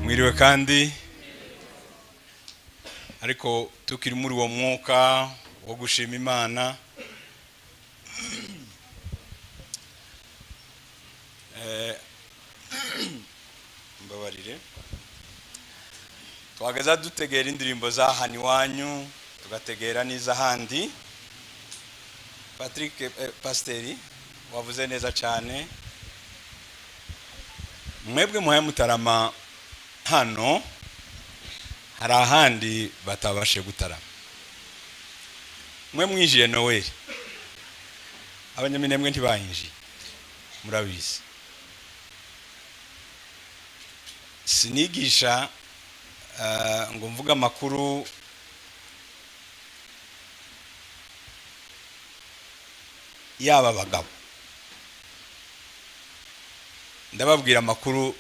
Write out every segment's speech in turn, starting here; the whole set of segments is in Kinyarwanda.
mwiriwe kandi ariko tukiri muri uwo mwuka wo gushima Imana mbabarire twagaza dutegera indirimbo za hani wanyu tugategera niza handi. Patrick Pasteri wavuze neza cyane, mwebwe muhaye mutarama hano hari ahandi batabashe gutarama. Mwe mwijije Noel abanyaminembwe ntibahinjiye murabizi. Sinigisha ngo mvuga amakuru yaba bagabo, ndababwira amakuru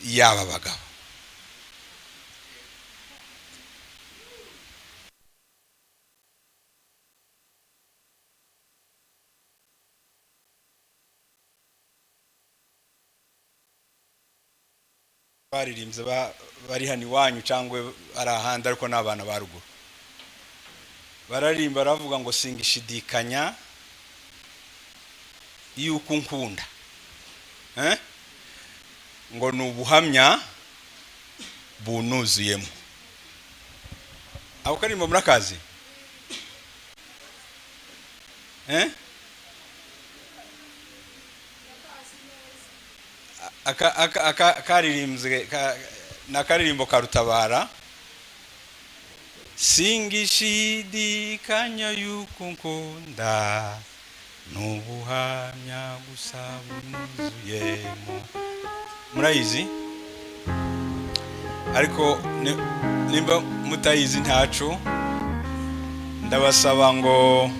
yaba bagabo. Baririmbye bari hani wanyu cyangwa ari ahandi ariko n'abana ba ruguru bararimba baravuga ngo singishidikanya yuko nkunda, ngo nubuhamya bunuzuyemo. Abo karimba murakazi karirimbye na karirimbo karutabara singishidikanya yuko nkunda nubuhamya gusa bunuzuyemo. Murayizi ariko nimba mutayizi ntacu, ndabasaba ngo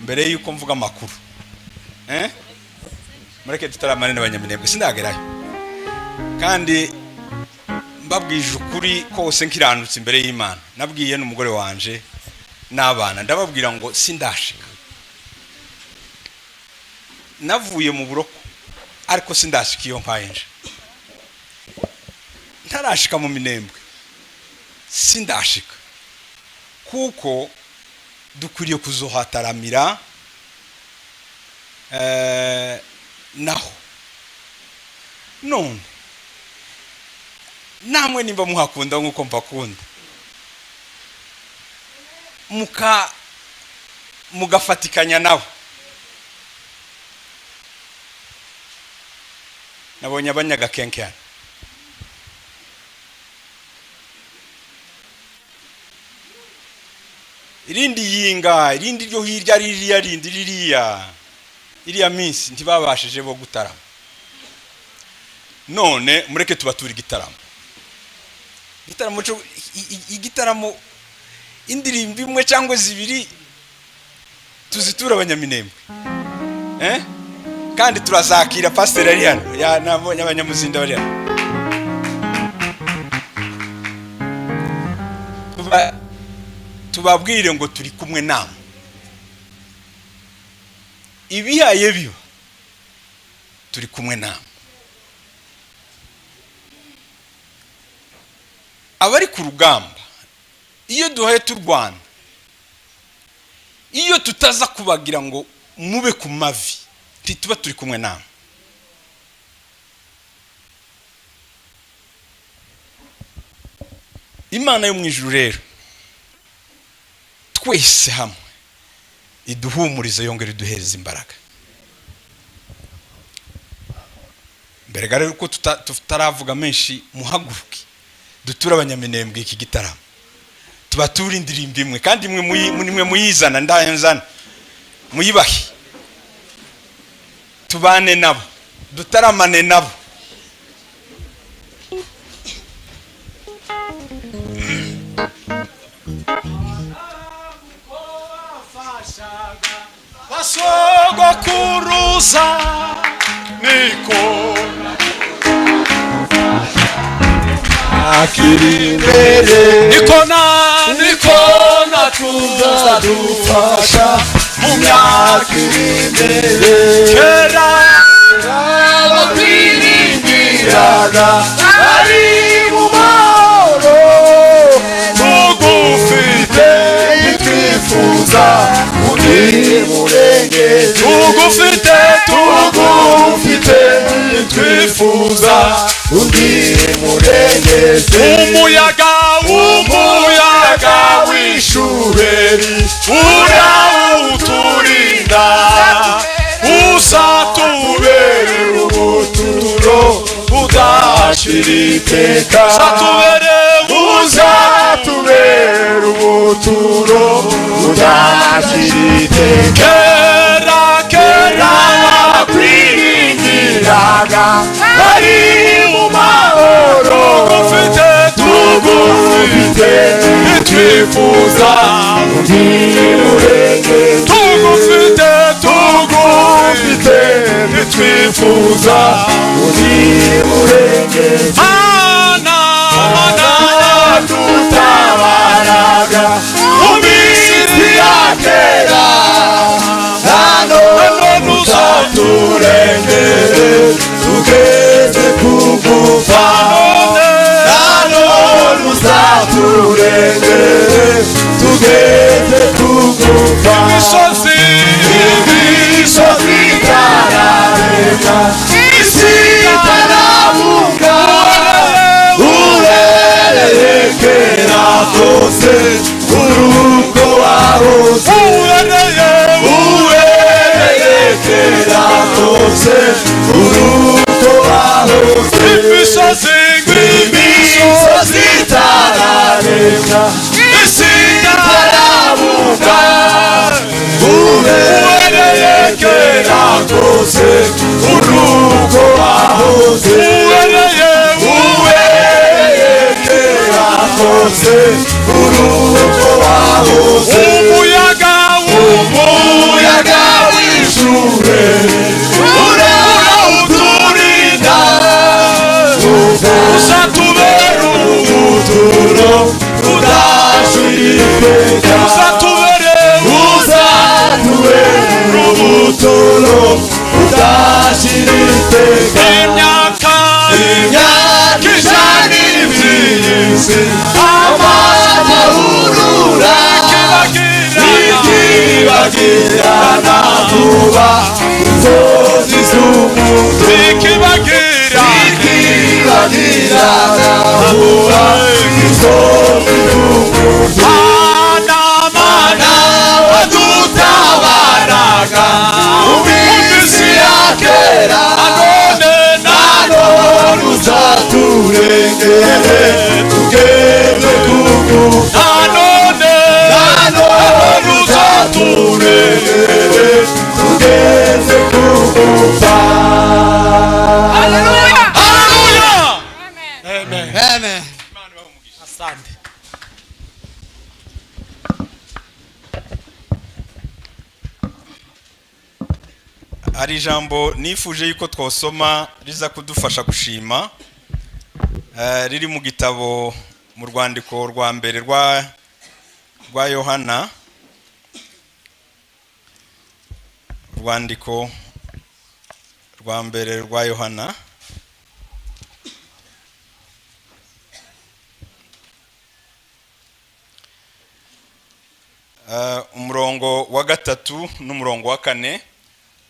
mbere yuko mvuga amakuru mureke tutaramane n'abanyaminembwe sindagerayo, kandi mbabwije ukuri kose nkiranutse imbere y'Imana. Nabwiye n'umugore wanje n'abana ndababwira ngo sindashika, navuye mu buroko ariko sindashika iyo mpayenje, ntarashika mu Minembwe sindashika, kuko dukwiriye kuzohataramira naho none namwe nimba muhakunda nkuko mpakunda mugafatikanya nabo. Nabonye abanyagakenkana irindi yinga irindi ryo hirya ririya rindi iriya minsi ntibabashije bo gutarama. None mureke tubatura igitaramo igitaramo indirimbo imwe cyangwa zibiri tuzitura abanyaminembwe kandi turazakira. Pastor ari hano nabonye abanyamuzinda bari hano, tubabwire ngo turi kumwe namwe. Ibihaye biba turi kumwe namwe. Abari ku rugamba iyo duhaye turwana, iyo tutaza kubagira ngo mube ku mavi ntituba turi kumwe namwe. Imana yo mu ijuru rero twese hamwe iduhumurize yongere iduhereza imbaraga. Mbere rero ko tutaravuga menshi, muhaguruke dutura abanyaminembwe iki gitaramo, tubatura indirimbo imwe kandi mwe muyizana ndayenzana muyibahe, tubane nabo dutaramane nabo. Basogokuruza niko akiri imbere, niko na tuzadufasha mu myaka iri imbere. Kera bakwiringiraga ari undi murengezi umuyaga w'ishuheri urawuturinda uzatubere ubuturo budashira iteka uzatubere ubuturo budashira iteka kera bakwiringiraga bari mu mahoro tugufite twifuza undi murengezi tugufite twifuza undi murengezi mana dutabaraga mu minsi ya kera none uzaturengere tugeze kugupfa none uzaturengere tugeze kugupfa imisozi itarareka isi itarabuka uhereye kera kose urugo wahoze uhereye kera kose urugo wahoze imisozi itarareka isi itarabuka uhereye kera kose urugo wahoze uhereye kera kose urugo wahoze umuyaga w'ishuheri urawuturinda uzatubera ubuturo budashira iteka uzatubera ubuturo budashira iteka imyaka ijana iby'isi amahurura ikibagirana vuba inzozi z'umuntu ikibagirana vuba inzozi z'umuntu mana wadutabaraga mu minsi ya kera none uzaturengere tugeze kugupfa none uzaturengere tugeze kugupfa. Haleluya, haleluya, amen, amen. Asante. hari ijambo nifuje yuko twosoma riza kudufasha gushima riri mu gitabo mu rwandiko rwa mbere rwa Yohana, urwandiko rwa mbere rwa Yohana umurongo wa 3 n'umurongo wa 4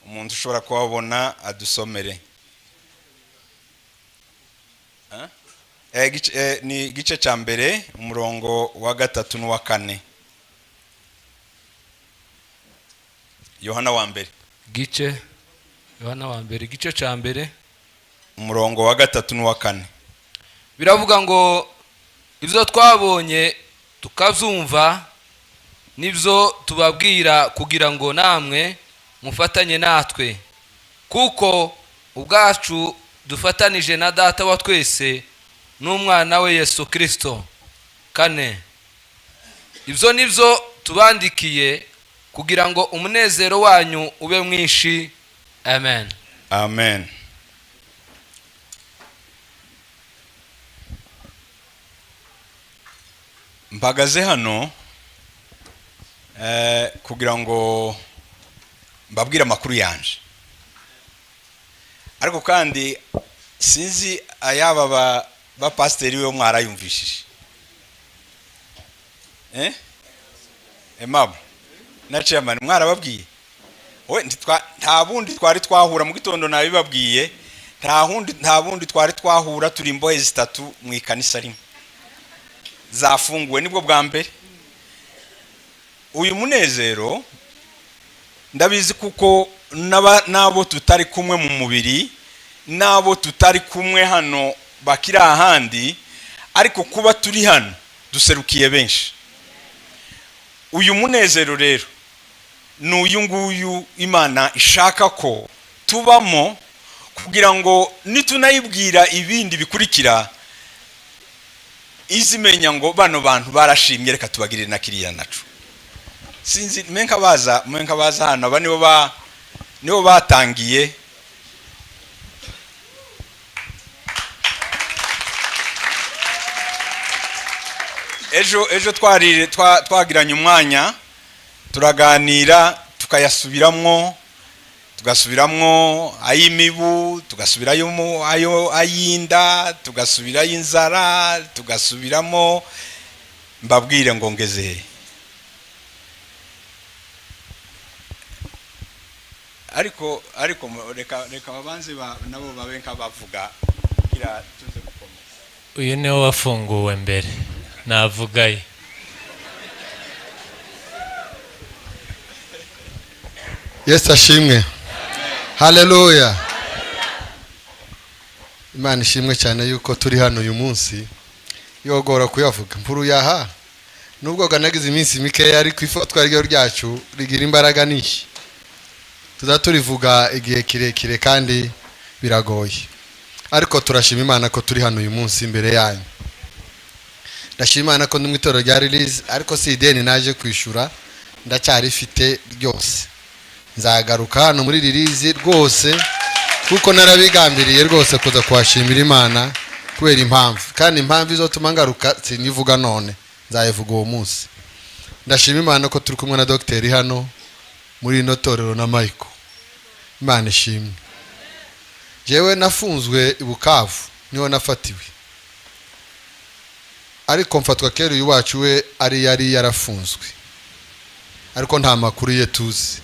umuntu ushobora kuhabona adusomere. Ni gice cya mbere umurongo wa 3 n'uwa 4. Yohana wa mbere gice cya mbere umurongo wa 3 n'uwa 4. Biravuga ngo ibyo twabonye tukavyumva nibyo tubabwira kugira ngo namwe mufatanye natwe, kuko ubwacu dufatanije na data wa twese n'umwana we Yesu Kristo. 4. Ibyo nibyo tubandikiye kugira ngo umunezero wanyu ube mwinshi. Amen, amen. Mpagaze hano kugira ngo mbabwire amakuru yanje, ariko kandi sinzi ayaba ba pasiteri we mwarayumvishije. Emabo na chairman mwarababwiye we nta bundi twari twahura mu gitondo nabibabwiye nta bundi twari twahura turi imbohe zitatu mu ikanisa rimwe zafunguwe nibwo bwa mbere. Uyu munezero ndabizi kuko nabo tutari kumwe mu mubiri, nabo tutari kumwe hano bakira ahandi, ariko kuba turi hano duserukiye benshi. Uyu munezero rero ni uyu nguyu Imana ishaka ko tubamo, kugira ngo nitunayibwira ibindi bikurikira izimenya ngo bano bantu barashimye, reka tubagirire na kiriya nacu. Sinzi menka baza hano aba nibo batangiye. Ejo twagiranye umwanya turaganira, tukayasubiramwo, tugasubiramo ay'imibu, tugasubirayo ayinda, tugasubirayo inzara, tugasubiramo. Mbabwire ngo ngeze ariko reka babanze nabo babe nkabavuga kira tuze gukomeza. Uyu niwe wafunguwe mbere navugaye. Yesu ashimwe. Haleluya. Imana ishimwe cyane yuko turi hano uyu munsi. Yogora kuyavuga mpuru yaha nubwo ganagize iminsi mikeya, ariko ifatwa ryacu rigira imbaraga nyinshi. Tuzaturivuga igihe kirekire kandi biragoye, ariko turashima Imana ko turi hano uyu munsi imbere yanyu. Ndashima Imana ko ndi mu itorero rya release, ariko si ideni naje kwishura, ndacyarifite ryose. Nzagaruka hano muri release rwose kuko narabigambiriye rwose kuza kuhashimira Imana kubera impamvu, kandi impamvu izotuma ngaruka sinivuga none, nzayivuga uwo munsi. Ndashima Imana ko turi kumwe na Dr. hano muri ino torero na Michael. Imana ishimwe. Jewe nafunzwe i Bukavu, niho nafatiwe, ariko mfatwa kera uyu wacu we yari yarafunzwe, ariko nta makuru ye tuzi.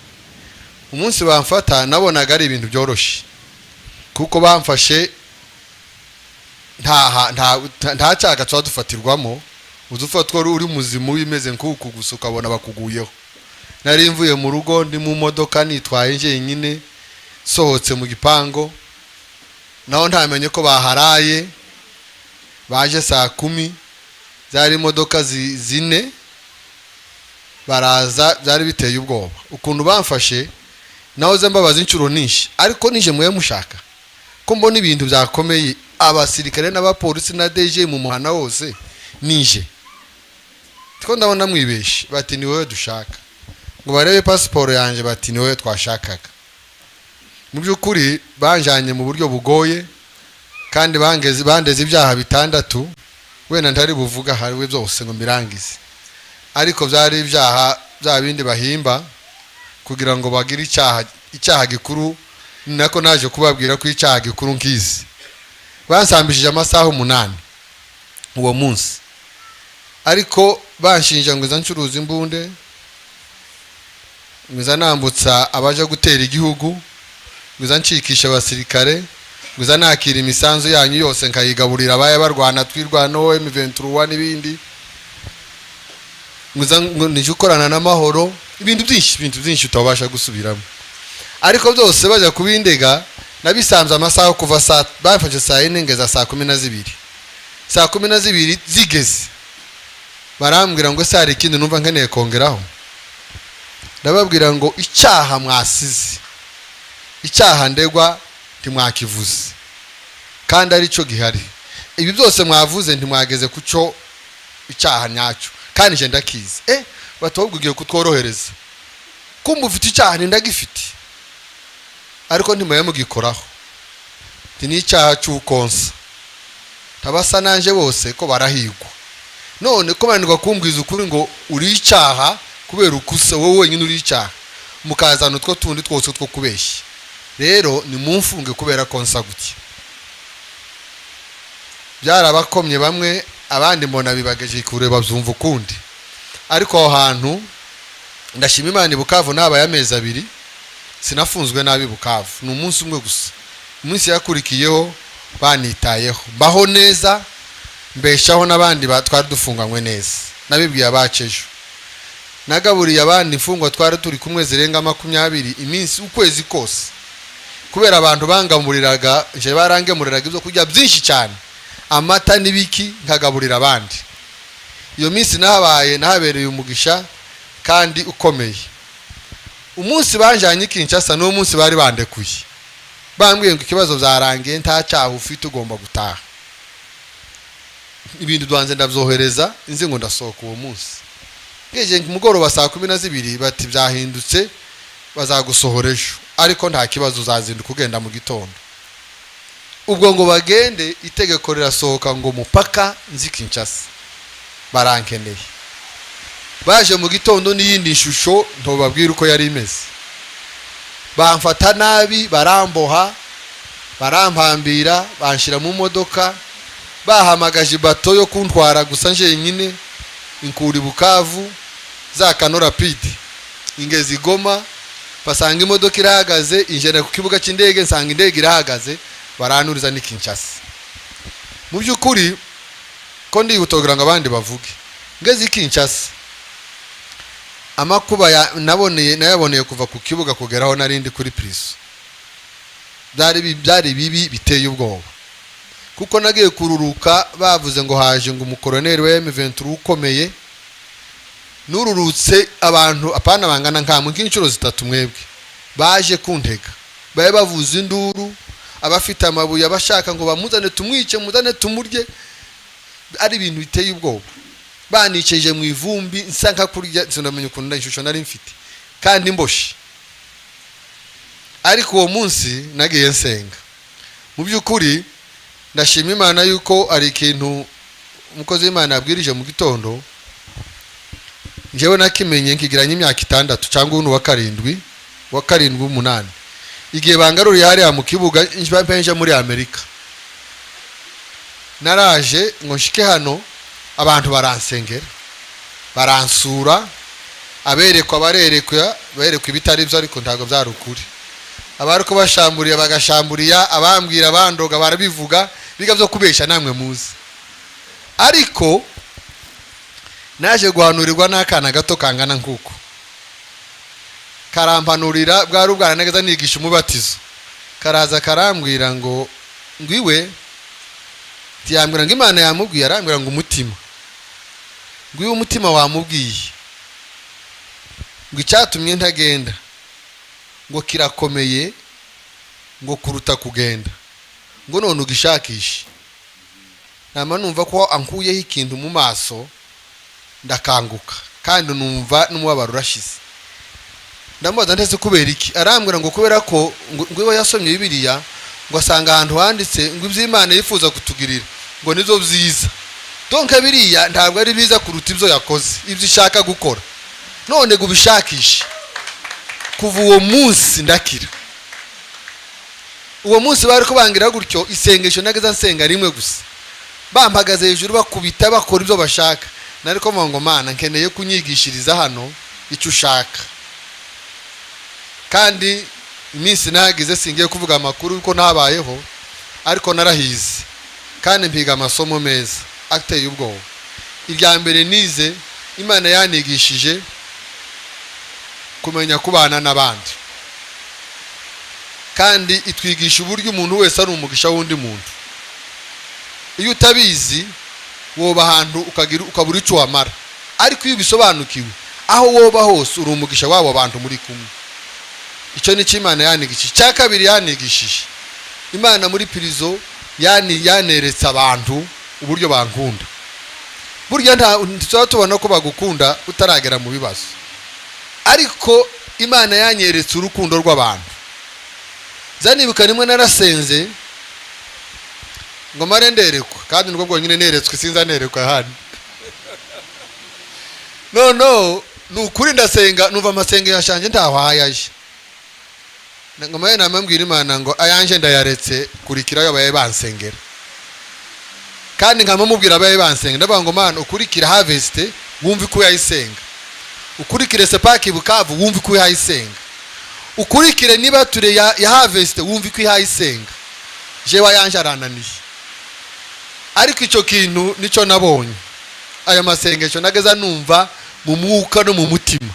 Umunsi bamfata nabonaga ari ibintu byoroshye, kuko bamfashe nta cyaga twadufatirwamo, udufatwa uri muzimu wimeze nk'uku gusa ukabona bakuguyeho. Nari mvuye mu rugo ndi mu modoka nitwaye njyenyine, sohotse mu gipango, naho ntamenye ko baharaye. Baje saa 10, zari imodoka zine baraza, byari biteye ubwoba ukuntu bamfashe. Naho zembabaza inshuro nyinshi, ariko nije muye mushaka ko mbona ibintu byakomeye, abasirikare n'abapolisi na DG mu muhana wose nije. Tiko ndabona mwibeshe, bati ni wowe dushaka, ngo barebe passport yanje, bati ni wowe twashakaga. Mu byukuri banjanye mu buryo bugoye, kandi bandeze ibyaha bitandatu, wena ntari buvuga hariwe byose ngo mirangize, ariko byari ibyaha bya bindi bahimba kugira ngo bagire icyaha gikuru. Nako naje kubabwira ko icyaha gikuru nkizi. Bansambishije amasaha 8 uwo munsi, ariko banshinja ngo izancuruza imbunde, ngo nambutsa abaje gutera igihugu, ngo ncikisha abasirikare, ngo nakira imisanzu yanyu yose nkayigaburira abaye barwana twirwano M23 n'ibindi, ngo nije ukorana n'amahoro, ibintu byinshi utabasha gusubiramo. Ariko byose bajya kubindega, nabisanze amasaha kuva bafashe saa 4 ngeza saa 12. Saa 12 zigeze barambwira ngo sari ikindi numva nkeneye kongeraho. Ndababwira ngo icyaha mwasize, icyaha ndegwa ntimwakivuze, kandi ari cyo gihari. Ibi byose mwavuze ntimwageze kucyo icyaha nyacyo, kandi je ndakize. Batubwiye kutworohereza, kumva ufite icyaha ndagifite, ariko ntimuye mugikoraho. Ni icyaha cy'ukonsa. Tabasa nanje bose ko barahigwa, none ko banirwa kumbwiza ukuri ngo uri icyaha kubera ukusa wowe wenyine uri icyaha, mukazana utwo tundi twose two kubeshya. Rero ni mumfunge kubera konsa gutya. Byarabakomye bamwe, abandi mbona bibageje kure babyumva ukundi. Ariko aho hantu ndashima Imana. Bukavu naba yamezi 2 sinafunzwe nabi Bukavu, ni umunsi umwe gusa. umunsi yakurikiyeho banitayeho mbaho neza mbeshaho n'abandi twari dufunganywe neza nabibwiye abacejo nagaburiye abandi imfungwa twari turi kumwe zirenga 20 iminsi ukwezi kose kubera abantu bangamuriraga je barangemuriraga ibyo kurya byinshi cyane amata n'ibiki nkagaburira abandi iyo minsi nahabereye umugisha kandi ukomeye umunsi banjanye Kinshasa no munsi bari bandekuye bambwiye ngo ikibazo byarangiye nta cyaha ufite ugomba gutaha ibintu dwanze ndabyohereza inzi ngo ndasohoka uwo munsi ngeje mugoroba saa 12 bati byahindutse bazagusohora ejo ariko nta kibazo uzazinduka kugenda mu gitondo ubwo ngo bagende itegeko rirasohoka ngo mupaka nzi Kinshasa barankeneye baje mu gitondo n'iyindi shusho ntobabwira uko yari imeze bamfata nabi baramboha barampambira banshira mu modoka bahamagaje bato yo kuntwara gusa nje nyine inkuri Bukavu za Kano Rapide ingezi Goma basanga imodoka irahagaze injene ku kibuga cy'indege nsanga indege irahagaze baranuriza ni Kinshasa mu byukuri ko ndi gutogira ngo abandi bavuge ngezi Kinshasa amakuba nayaboneye kuva ku kibuga kugeraho narindi kuri prison byari bibi biteye ubwoba kuko nagiye kururuka bavuze ngo haje ngo umukoroneri wa M23 ukomeye nururutse abantu apana bangana nkamwe nk'inshuro zitatu mwebwe baje kuntega baye bavuza induru abafite amabuye abashaka ngo bamuzane tumwice muzane tumurye ari ibintu biteye ubwoba baniceje mu ivumbi nsanka kurya sinamenye ukuntu ndashusho nari mfite kandi mboshi ariko uwo munsi nagiye nsenga mu byukuri ndashima Imana yuko ari ikintu umukozi w'Imana yabwirije mu gitondo njewe nakimenye nkigiranye imyaka 6 cyangwa uno wa karindwi 8 igihe bangaruriye hariya mu kibuga nje muri Amerika naraje ngo nshike hano abantu baransengera baransura aberekwa barerekwa ibitari byo ariko ntago byari ukuri abariko bashamburiye bagashamburiya abambwira abandoga barabivuga biga byo kubesha namwe muzi ariko naje guhanurirwa n'akana gato kangana nkuko karampanurira bwari ubwana nageza nigisha umubatizo karaza karambwira ngo ngwiwe tiyambira ngo Imana yamubwiye arambwira ngo umutima ngwiwe umutima wamubwiye ngo icyatumye ntagenda ngo kirakomeye ngo kuruta kugenda ngo none ugishakisha nama numva ko ankuyeho ikintu mu maso ndakanguka kandi numva n'umubabaro urashize ndamubaza ndetse kubera iki arambwira ngo kubera ko ngwiwe yasomye Bibiliya ngo asanga ahantu handitse ngo iby'Imana yifuza kutugirira ngo nizo byiza donke biriya ntabwo ari biza kuruta ibyo yakoze ibyo ishaka gukora none ngo ubishakishe kuva uwo munsi ndakira uwo munsi bari kubangira gutyo isengesho nageza nsenga rimwe gusa bampagaze hejuru bakubita bakora ibyo bashaka nariko ngo Mana nkeneye kunyigishiriza hano icyo ushaka kandi iminsi nagize singiye kuvuga amakuru uko nabayeho ariko narahize kandi mpiga amasomo meza ateye ubwoba irya mbere nize Imana yanigishije kumenya kubana n'abandi kandi itwigisha uburyo umuntu wese ari umugisha wundi muntu iyo utabizi woba ahantu ukabura icyo wamara ariko iyo bisobanukiwe aho woba hose uri umugisha wabo abantu muri kumwe icyo ni Imana yanigishije cya kabiri yanigishije Imana muri prison yaneretse abantu uburyo bankunda burya nta tubona ko bagukunda utaragera mu bibazo ariko Imana yanyeretse urukundo rw'abantu zanibuka rimwe narasenze ngo mare nderekwa kandi nubwo bwonyine neretswe sinza nerekwa hano no nukuri ndasenga numva amasenge yashanje ntaho hayaje ngo mare namambwira Imana ngo ayanje ndayaretse kurikira yabaye bansengera kandi nkamumubwira abaye bansengera ndavuga ngo Mana ukurikira Harvest wumve ko yayisenga ukurikire Sepaki Bukavu wumve ko yayisenga ukurikire niba ture ya Harvest wumve ko yayisenga jewe yanje arananiye ariko icyo kintu nico nabonye aya masengesho nageza numva mu mwuka no mu mutima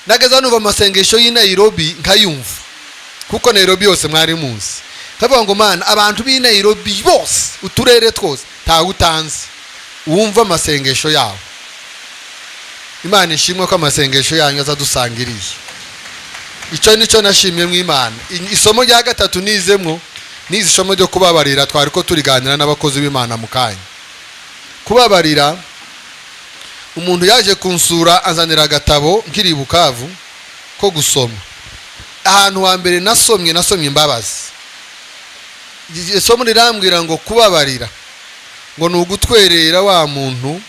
nageza numva amasengesho y'i Nairobi nkayumva kuko Nairobi yose mwari muzi kavuga ngo mana abantu b'i Nairobi bose uturere twose ntawe utanze wumva amasengesho yawo Imana ishimwe ko amasengesho yanyu azadusangiriye icyo nico nashimye mu Imana isomo rya gatatu nizemwo nizi isomo ryo kubabarira twari ko turiganira n'abakozi b'Imana mu kanya kubabarira umuntu yaje kunsura anzanira agatabo nkiri Bukavu ko gusoma ahantu wa mbere nasomye imbabazi isomo rirambwira ngo kubabarira ngo nugutwerera wa muntu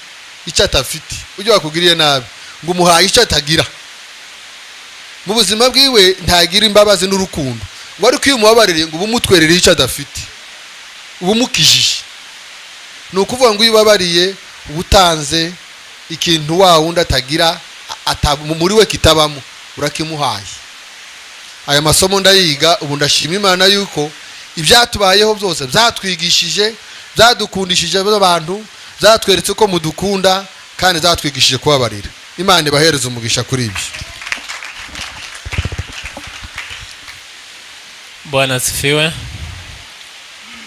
icyo atafite ujye wakugiriye nabi ngo umuhaye icyo atagira mu buzima bwiwe ntagira imbabazi n'urukundo ngo ariko iyo umubabarire ngo ubumutwerere icyo adafite ubumukijije ni ukuvuga ngo iyo ubabariye ubutanze ikintu wa wundi atagira muri we kitabamo urakimuhaye aya masomo ndayiga ubu ndashima Imana yuko ibyatubayeho byose byatwigishije byadukundishije abantu byatweretse ko mudukunda kandi byatwigishije kubabarira Imana ibahereze umugisha kuri ibyo. Bwana asifiwe.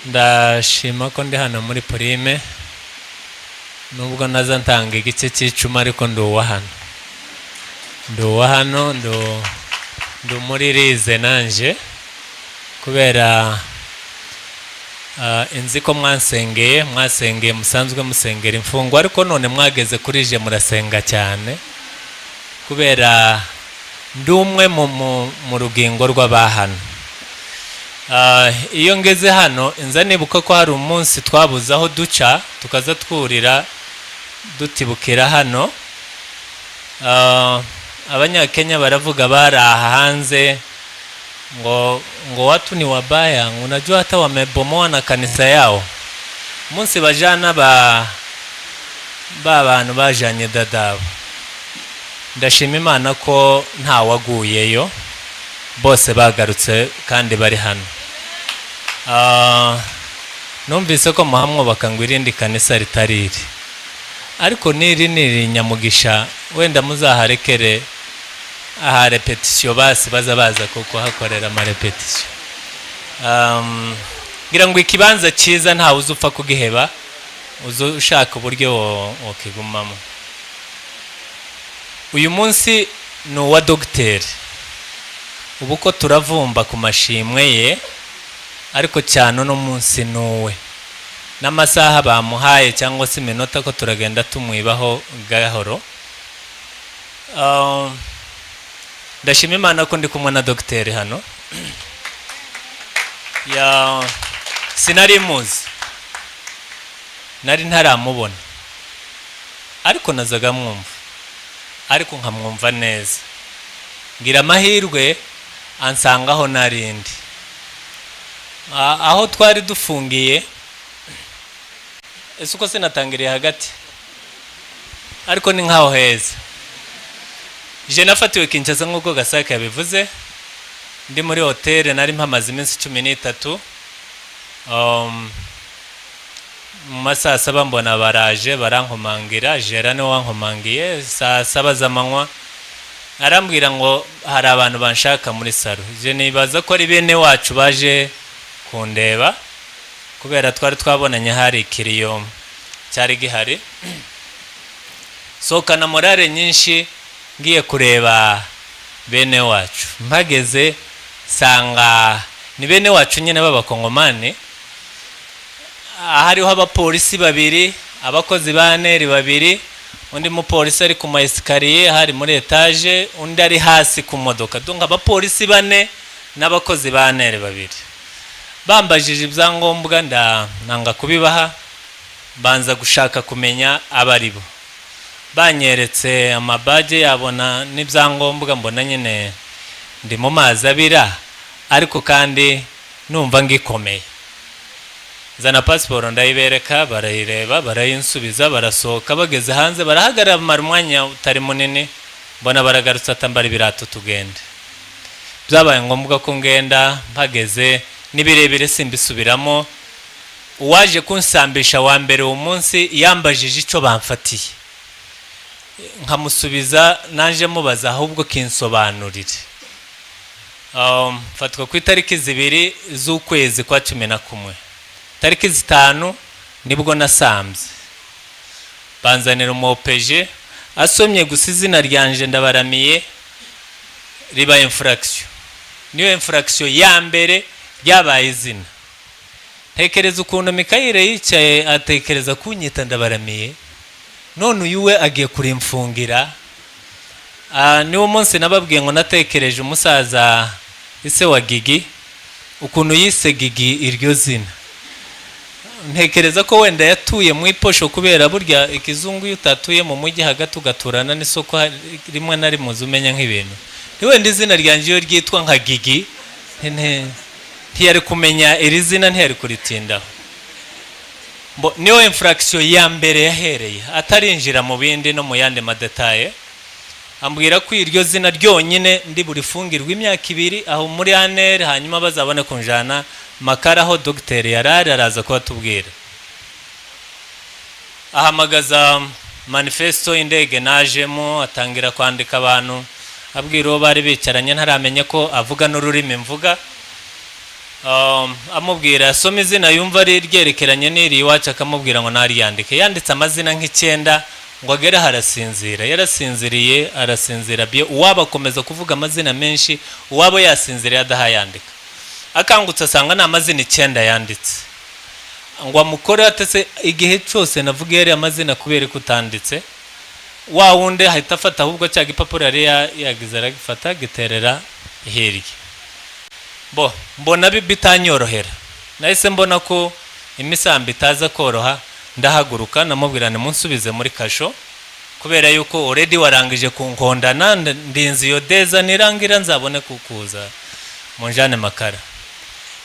Ndashima ko ndi hano muri Prime nubwo naza ntanga igice cy'icuma ariko ndi uwa hano ndi muri rize nanje kubera inzi ko mwasengeye musanzwe musengera imfungwa ariko none mwageze kuri je murasenga cyane kubera ndi umwe mu rugingo rw'abahano. Iyo ngeze hano inza nibuka ko hari umunsi twabuze aho duca tukaza twurira dutibukira hano. Abanyakenya baravuga baraha hanze ngo watu ni wabaya, unajua hata wamebomoa na kanisa yao. Munsi bajana bantu bajanye Dadaab. Ndashima Imana ko nta waguyeyo, bose bagarutse kandi bari hano. Numvise ko muhamwe bakangwa irindi kanisa ritariri, ariko niri Nyamugisha, wenda muzaharekere aha repetition basi baza kuko hakorera ama repetition. Ngira ngo ikibanza cyiza nta uzupfa kugiheba, ushaka uburyo wakigumamo. Uyu munsi ni uwa dogiteri, ubu ko turavumba ku mashimwe ye, ariko cyane no munsi nuwe n'amasaha bamuhaye cyangwa se iminota ko turagenda tumwibaho gahoro. Ndashima Imana ko ndi kumwe na dogiteri hano. Sinari muzi, nari ntaramubona, ariko nazaga mwumva, ariko nkamwumva neza. Ngira amahirwe ansangaho narindi aho twari dufungiye. Ese uko sinatangiriye hagati, ariko ni nkaho heza. Je nafatiwe Kinshasa nk'uko Gasake yabivuze, ndi muri hotel nari mpamaze iminsi 13. Mu masaha 7 mbona baraje barankomangira. Jera ni wankomangiye saa 7 z'amanywa, arambwira ngo hari abantu banshaka muri salo. Je nibaza ko ari bene wacu baje kundeba kubera twari twabonanye hari kiriyo cyari gihari. Soka na morale nyinshi ngiye kureba bene wacu. Mpageze sanga ni bene wacu nyine b'abakongomani. Hariho abapolisi babiri, abakozi ba neri babiri, undi mupolisi ari ku ma escalier hari muri etage, undi ari hasi ku modoka. Dunga abapolisi 4 n'abakozi ba neri babiri. Bambajije ibyangombwa nanga kubibaha, banza gushaka kumenya abaribo. Banyeretse amabaje yabona n'ibyangombwa, mbona nyine ndi mu mazi abira, ariko kandi numva ngikomeye. Zana passport ndayibereka, barayireba, barayinsubiza, barasohoka. Bageze hanze barahagarara marumwanya utari munini, mbona baragarutse atambara ibirato tugende. Byabaye ngombwa ko ngenda. Mpageze ni birebire simbisubiramo. Uwaje kunsambisha wa mbere uwo munsi yambajije icyo bamfatiye, nkamusubiza nanje mubaza ahubwo kinsobanurire. Fatwa ku itariki 2 z'ukwezi kwa 11, tariki 5 nibwo nasambye. Banzanira umupeje asomye gusa izina ryanje Ndabaramiye riba infraction. Niyo infraction ya mbere ryabaye izina. Tekereza ukuntu Mikayire yicaye atekereza kunyita Ndabaramiye, none uyuwe agiye kurimfungira. Niwo munsi nababwiye ngo natekereje umusaza ise wa Gigi ukuntu yise Gigi iryo zina. Ntekereza ko wenda yatuye mu iposho kubera burya ikizungu yutatuye mu mujyi hagati ugaturana n'isoko rimwe na rimwe uzumenya nk'ibintu. Ni wenda izina ryanje yo ryitwa nka Gigi ntiyari kumenya iri zina, ntiyari kuritindaho. Niyo infraction ya mbere yahereye atarinjira mu bindi no mu yandi madetaye. Ambwira ko iryo zina ryonyine ndi burifungirwa imyaka 2 aho muri ANR, hanyuma bazabone kunjana Makara aho Dr. yarari araza kubatubwira. Ahamagaza manifesto indege najemo, atangira kwandika abantu, abwira uwo bari bicaranye ntaramenye ko avuga n'ururimi mvuga. Amubwira asoma izina yumva ari ryerekeranye n'iri iwacu, akamubwira ngo nari yandike. Yanditse amazina nk'icyenda ngo agere harasinzira. Yarasinziriye arasinzira bye. Uwaba akomeza kuvuga amazina menshi, uwaba yasinziriye adahayandika. Akangutse asanga ni amazina 9 yanditse. Ngo amukore atese igihe cyose navuga yari amazina kubera kutanditse. Wa wundi ahita afata ahubwo cya gipapuro yari yagize aragifata giterera hirya. Mbona bitanyorohera. Nahise mbona ko imisambi itaza koroha, ndahaguruka namubwirane munsubize muri kasho kubera yuko already warangije kunkondana, ndinzi yo deza nirangira nzabone kukuza munjane Makara.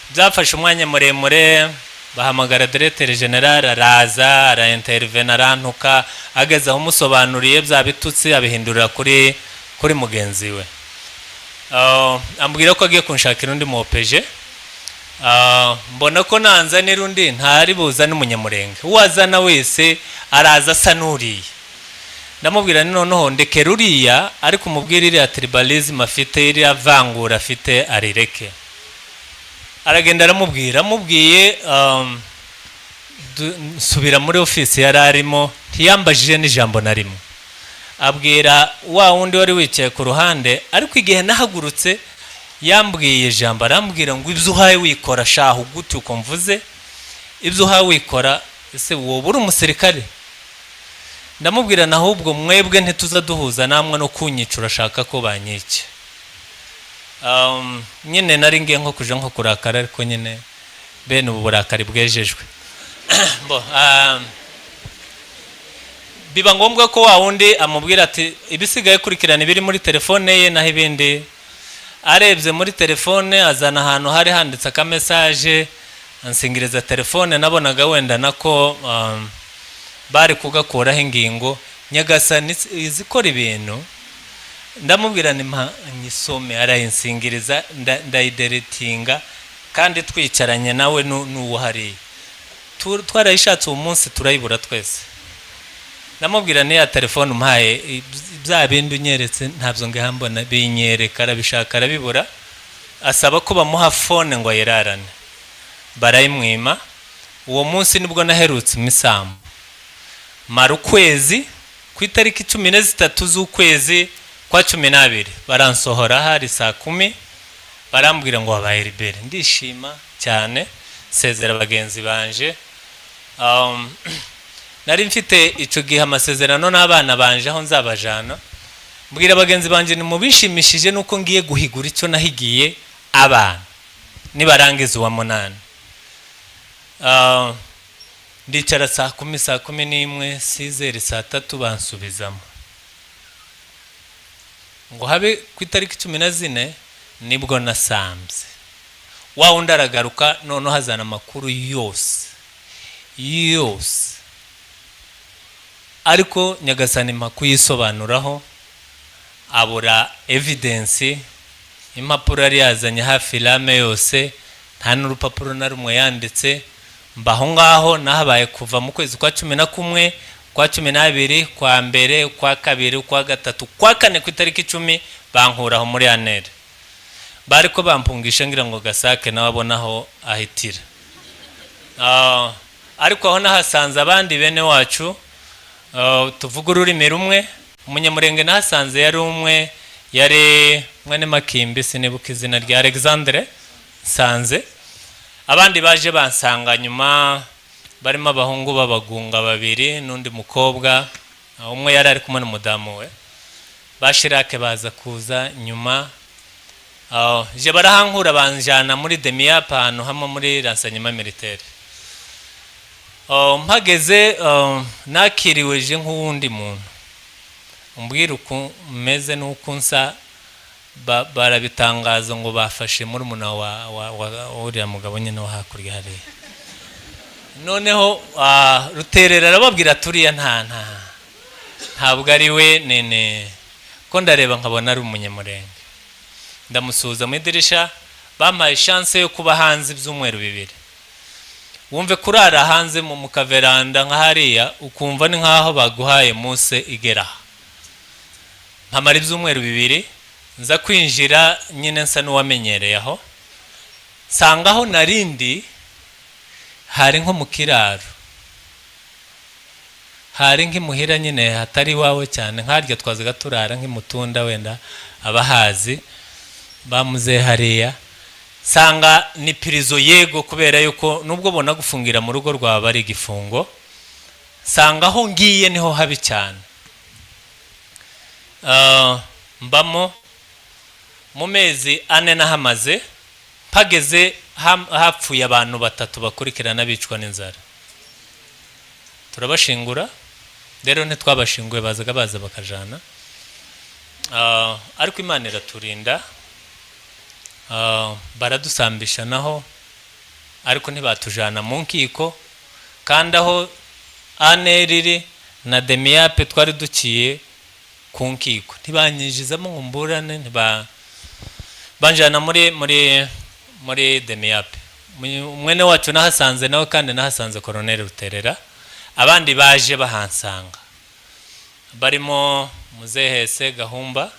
Byafashe umwanya muremure, bahamagara Directeur General araza araintervene arantuka, ageze aho musobanuriye bya bitutsi abihindurira kuri mugenzi we. Ambwira ko agiye kunshakira undi mupeje. Mbona ko nanzanira undi ntari buza n'umunyamurenge, uwazana wese araza sanuriye. Ndamubwira noneho ndekera uriya, ariko umubwira iri tribalism afite, iri avangura afite arireke. Aragenda aramubwira, amubwiye subira muri office yararimo, ntiyambajije n'ijambo narimo. Abwira wa wundi wari wicaye ku ruhande, ariko igihe nahagurutse yambwiye ijambo, arambwira ngo ibyo uhaye wikora shaho gute uko mvuze, ibyo uhaye wikora ese wowe uri umusirikare. Ndamubwira naho ubwo mwebwe ntituza duhuza namwe no kunyica urashaka ko banyice. Nyine nari ngiye nko kuja nko kurakara, ariko nyine bene ubu burakari bwejejwe. Biba ngombwa ko wa wundi amubwira ati ibisigaye kurikirana ibiri muri telefone ye naho ibindi. Arebye muri telefone azana ahantu hari handitse aka message, ansingiriza telefone. Nabonaga wenda nako bari kugakuraho ingingo. Nyagasani izikora ibintu, ndamubwira nyisome, arayinsingiriza ndayideletinga, kandi twicaranye nawe n'uwo hari twarayishatse uwo munsi turayibura twese. Ndamubwira ni ya telefone umpaye bya bindi unyeretse ntabyo ngihambona, binyereka arabishaka arabibura, asaba ko bamuha phone ngo ayirarane. Barayimwima. Uwo munsi nibwo naherutse imisambo. Mara ukwezi, ku itariki 13 z'ukwezi kwa 12 baransohora hari saa 10, barambwira ngo wabaye libere. Ndishima cyane, sezera bagenzi banje. Nari mfite ico gihe amasezerano n'abana banje aho nzabajana. Mbwira bagenzi banje ni mubishimishije nuko ngiye guhigura icyo nahigiye abana nibarangiza uwa 8. Ndicara saa 10:11 sizeri saa 3 bansubizamo ngo habe ku itariki 14 nibwo nasambye. Wa wundi aragaruka none hazana amakuru yose ariko Nyagasani makuyisobanuraho abura evidence. Impapuro yari yazanye hafi lame yose nta n'urupapuro na rumwe yanditse, mbaho ngaho nahabaye kuva mu kwezi kwa 11, kwa 12, kwa mbere, kwa kabiri, kwa gatatu, kwa kane ku itariki 10 bankuraho muri anere. Bariko bampungisha ngira ngo Gasake nawe abonaho ahitira. Ariko aho nahasanze abandi bene wacu tuvuga ururimi rumwe. Umunyamurenge nahasanze yari umwe, yari mwene Makimbi, sinibuka izina rya Alexandre Sanze. Abandi baje bansanga nyuma, barimo abahungu b'abagunga babiri n'undi mukobwa, umwe yari ari kumwe n'umudamu we. Bashirake baza kuza nyuma, je barahankura banjana muri Demiap ahantu hamwe muri renseignement militaire. Mpageze nakiriwe je nk'uwundi muntu, umbwira uko meze n'uko nsa, barabitangaza ngo bafashe muri muna wa uriya mugabo nyine wo hakurya hariya. Noneho Ruterera arababwira turiya ntabwo ari we nene, ko ndareba nkabona ari umunyamurenge. Ndamusuhuza mu idirisha, bampaye chance yo kuba hanze ibyumweru 2. Wumve kurara hanze mu kaveranda nka hariya ukumva ni nkaho baguhaye Muse igera. Nkamara ibyumweru 2, nza kwinjira nyine nsa n'uwamenyereye aho, sangaho narindi hari nko mu kiraro, hari nk'imuhira nyine hatari wawe cyane, nkarya twazaga turara nk'imutunda wenda abahazi bamuze hariya. Sanga ni prison yego, kubera yuko nubwo bona gufungira mu rugo rwaba ari igifungo, sanga aho ngiye niho habi cyane. Mbamo mu mezi 4 nahamaze, pageze hapfuye abantu 3 bakurikirana bicwa n'inzara. Turabashingura, rero ntitwabashinguye, bazaga baza bakajana. Ariko Imana iraturinda, baradusambisha naho, ariko ntibatujana mu nkiko. Kandi aho aneriri na Demiap twari dukiye ku nkiko, ntibanyijizamo ngo mburane, banjana muri Demiap. Umwene wacu nahasanze nawe, kandi nahasanze Colonel Ruterera. Abandi baje bahansanga barimo Muzehese Gahumba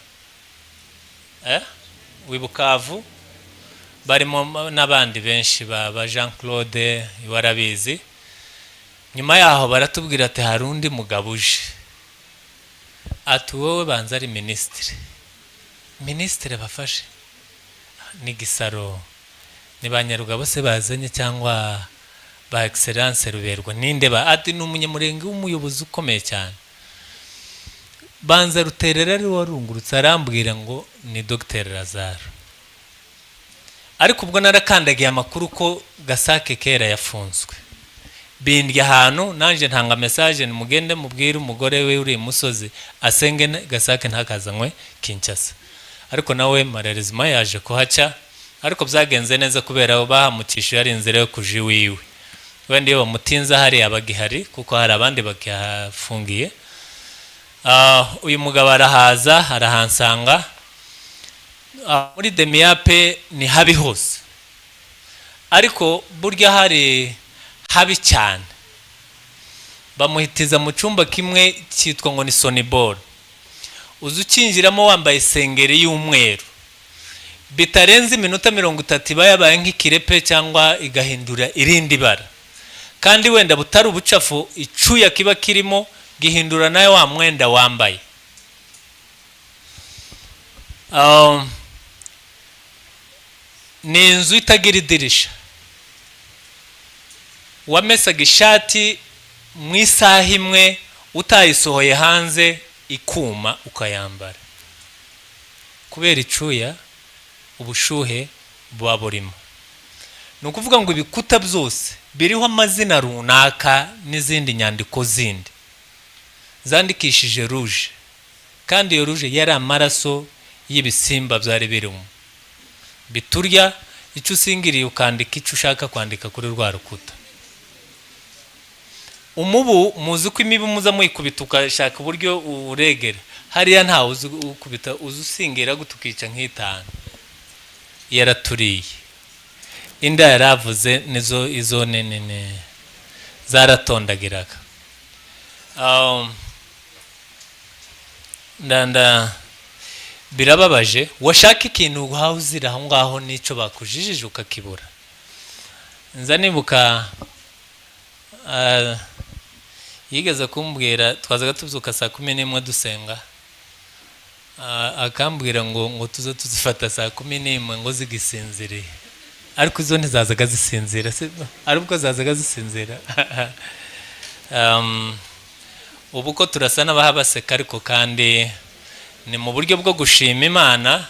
w'ibukavu, barimo n'abandi benshi ba Jean Claude Iwarabizi. Nyuma yaho baratubwira ati hari undi mugabo uje, ati wowe banza ari ministre bafashe ni Gisaro, ni Banyarugabo se bazanye cyangwa ba Excellence Ruberwa, ninde ba? Ati n'umunyamurenge w'umuyobozi ukomeye cyane. Banza Ruterera ari warungurutse arambwira ngo ni Dr Lazaro. Ariko ubwo narakandagiye amakuru ko Gasake kera yafunzwe, bindya ahantu nanje ntanga message nimugende mubwire umugore we uri musozi asenge Gasake ntakazanywe Kinshasa. Ariko nawe marerezima yaje kuhaca, ariko byagenze neza kubera bahamukisha ari inzira yo kuji wiwe. Wende yo mutinza hari abagihari kuko hari abandi bakihafungiye. Uyu mugabo arahaza arahansanga. Muri Demiap ni habi hose, ariko burya hari habi cyane. Bamuhitiza mu cyumba kimwe cyitwa ngo ni Sonibor. Uzukinjiramo wambaye sengeri y'umweru, bitarenze iminota 30 bayabaye nk'ikirepe cyangwa igahindura irindi bara. Kandi wenda butari ubucafu, icuya kiba kirimo gihindura nayo wa mwenda wambaye. Ni inzu itagira idirisha. Wamesaga ishati mu isaha imwe, utayisohoye hanze ikuma ukayambara, kubera icuya ubushuhe buba burimo. Ni ukuvuga ngo ibikuta byose biriho amazina runaka n'izindi nyandiko zindi zandikishije rouge, kandi iyo rouge yari amaraso y'ibisimba byari birimo biturya. Icyo usingiriye ukandika icyo ushaka kwandika kuri rwa rukuta. Umubu muzi ko imibu muza muyikubita ukashaka uburyo uregera, hariya ntawe uzi ukubita, uzi usingira gutukica nk'itanu. Yaraturiye inda yaravuze nizo izo nene zaratondagiraga. Ndanda birababaje washaka ikintu uhawe uzira aho ngaho n'icyo bakujijije ukakibura. Nza nibuka yigeze kumbwira twazaga tubyuka saa 11 dusenga, akambwira ngo tuze tuzifata saa 11 ngo zigisinziriye, ariko izo ntizazaga zisinzira, ariko zazaga zisinzira. Ubu ko turasa n'abahabaseka, ariko kandi ni mu buryo bwo gushima Imana,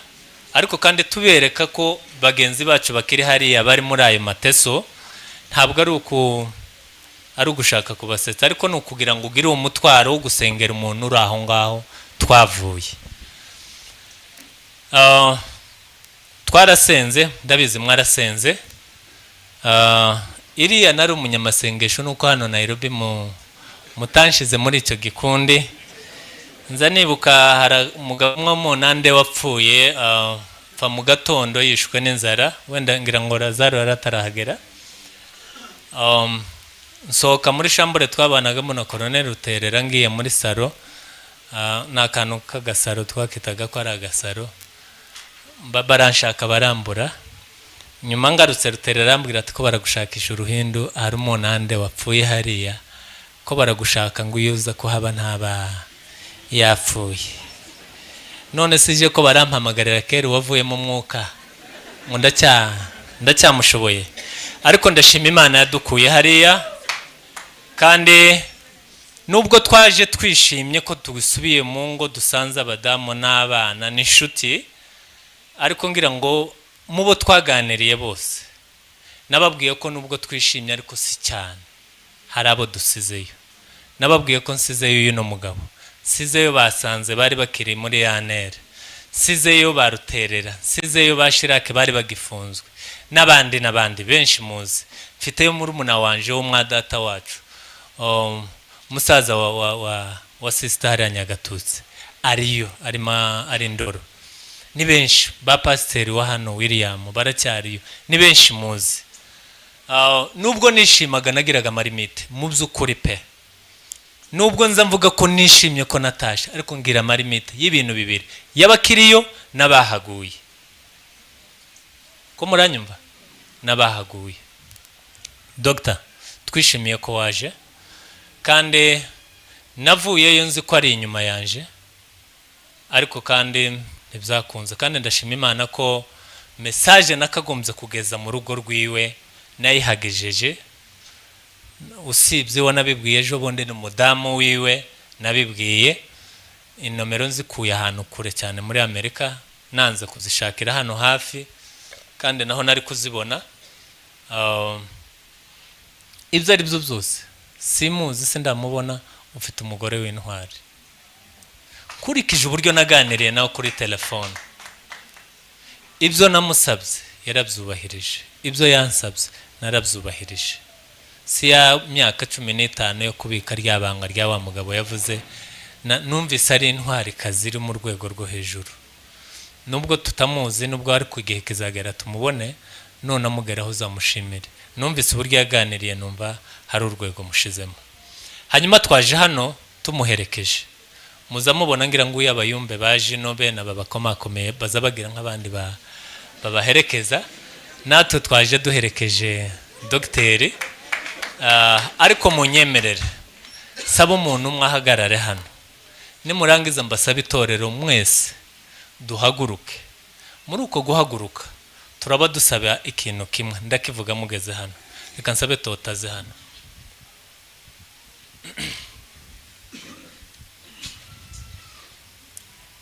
ariko kandi tubereka ko bagenzi bacu bakiri hariya bari muri ayo mateso, ntabwo ari ugushaka kubasetsa, ariko ni ukugira ngo ugire umutwaro wo gusengera umuntu uri aho ngaho twavuye. Twarasenze, ndabizi mwarasenze. Iriya nari umunyamasengesho, nuko hano Nairobi mutanshize muri icyo gikundi. Nza nibuka hari umugabo w'umunande wapfuye pfa mu gatondo yishwe n'inzara, wenda ngira ngo Lazaro yaratarahagera. Nsohoka muri shambure twabanagamo na Colonel Ruterera, ngiye muri saro, n'akantu k'agasaro twakitaga ko ari agasaro, baranshaka barambura. Nyuma ngarutse Ruterera arambwira ati ko baragushakisha uruhindu, hari umunande wapfuye hariya, ko baragushaka ngo uyuza ko haba ntaba yapfuye. None sije ko barampamagarira kera wavuye mu mwuka ngo ndacyamushoboye, ariko ndashima Imana yadukuye hariya. Kandi nubwo twaje twishimye ko tugusubiye mu ngo dusanze abadamu n'abana n'inshuti, ariko ngira ngo mubo twaganiriye bose nababwiye ko nubwo twishimye ariko si cyane, hari abo dusizeyo. Nababwiye ko nsizeyo uyu mugabo, nsizeyo basanze bari bakiri muri yanere, nsizeyo baruterera, nsizeyo bashirake bari bagifunzwe, n'abandi benshi muzi. Mfiteyo muri umuna wanje wo mwadata wacu, musaza wa sister hariya Nyagatutsi, ariyo ari Ndoro. Ni benshi ba pasiteri wa hano William baracyariyo, ni benshi muzi. Nubwo nishimaga nagiraga marimite mu by'ukuri pe, nubwo nza mvuga ko nishimye ko natasha, ariko ngira marimite y'ibintu bibiri, y'abakiriyo n'abahaguye. Ko muranyumva? N'abahaguye. Dr. twishimiye ko waje, kandi navuyeyo nzi ko ari inyuma yanje, ariko kandi ntibyakunze. Kandi ndashima Imana ko message nakagombye kugeza mu rugo rwiwe nayihagejeje, usibye wanabibwiye ejo bundi n'umudamu wiwe nabibwiye. Inomero nzikuye ahantu kure cyane muri Amerika, nanze kuzishakira hano hafi, kandi naho nari kuzibona. Ibyo ari byo byose simuzi, sindamubona. Ufite umugore w'intwari, kurikije uburyo naganiriye nawe kuri telefone. Ibyo namusabye yarabyubahirije, ibyo yansabye narabyubahirije. Si ya myaka 15 yo kubika ryabanga rya wa mugabo yavuze, numvise ari intwari kaziri mu rwego rwo hejuru. Nubwo tutamuzi, nubwo ari ku gihe kizagera tumubone, none amugeraho uzamushimire. Numvise uburyo yaganiriye, numva hari urwego mushizemo. Hanyuma twaje hano tumuherekeje, muzamubona ngira ngo uyabayumbe baje no bene babakomakomeye baza bagira nk'abandi babaherekeza. Natwe twaje duherekeje dogiteri, ariko munyemerere saba umuntu mwahagarare hano, nimurangiza mbasaba itorero mwese duhaguruke. Muri uko guhaguruka turaba dusaba ikintu kimwe, ndakivuga mugeze hano. Reka nsabe totaze hano.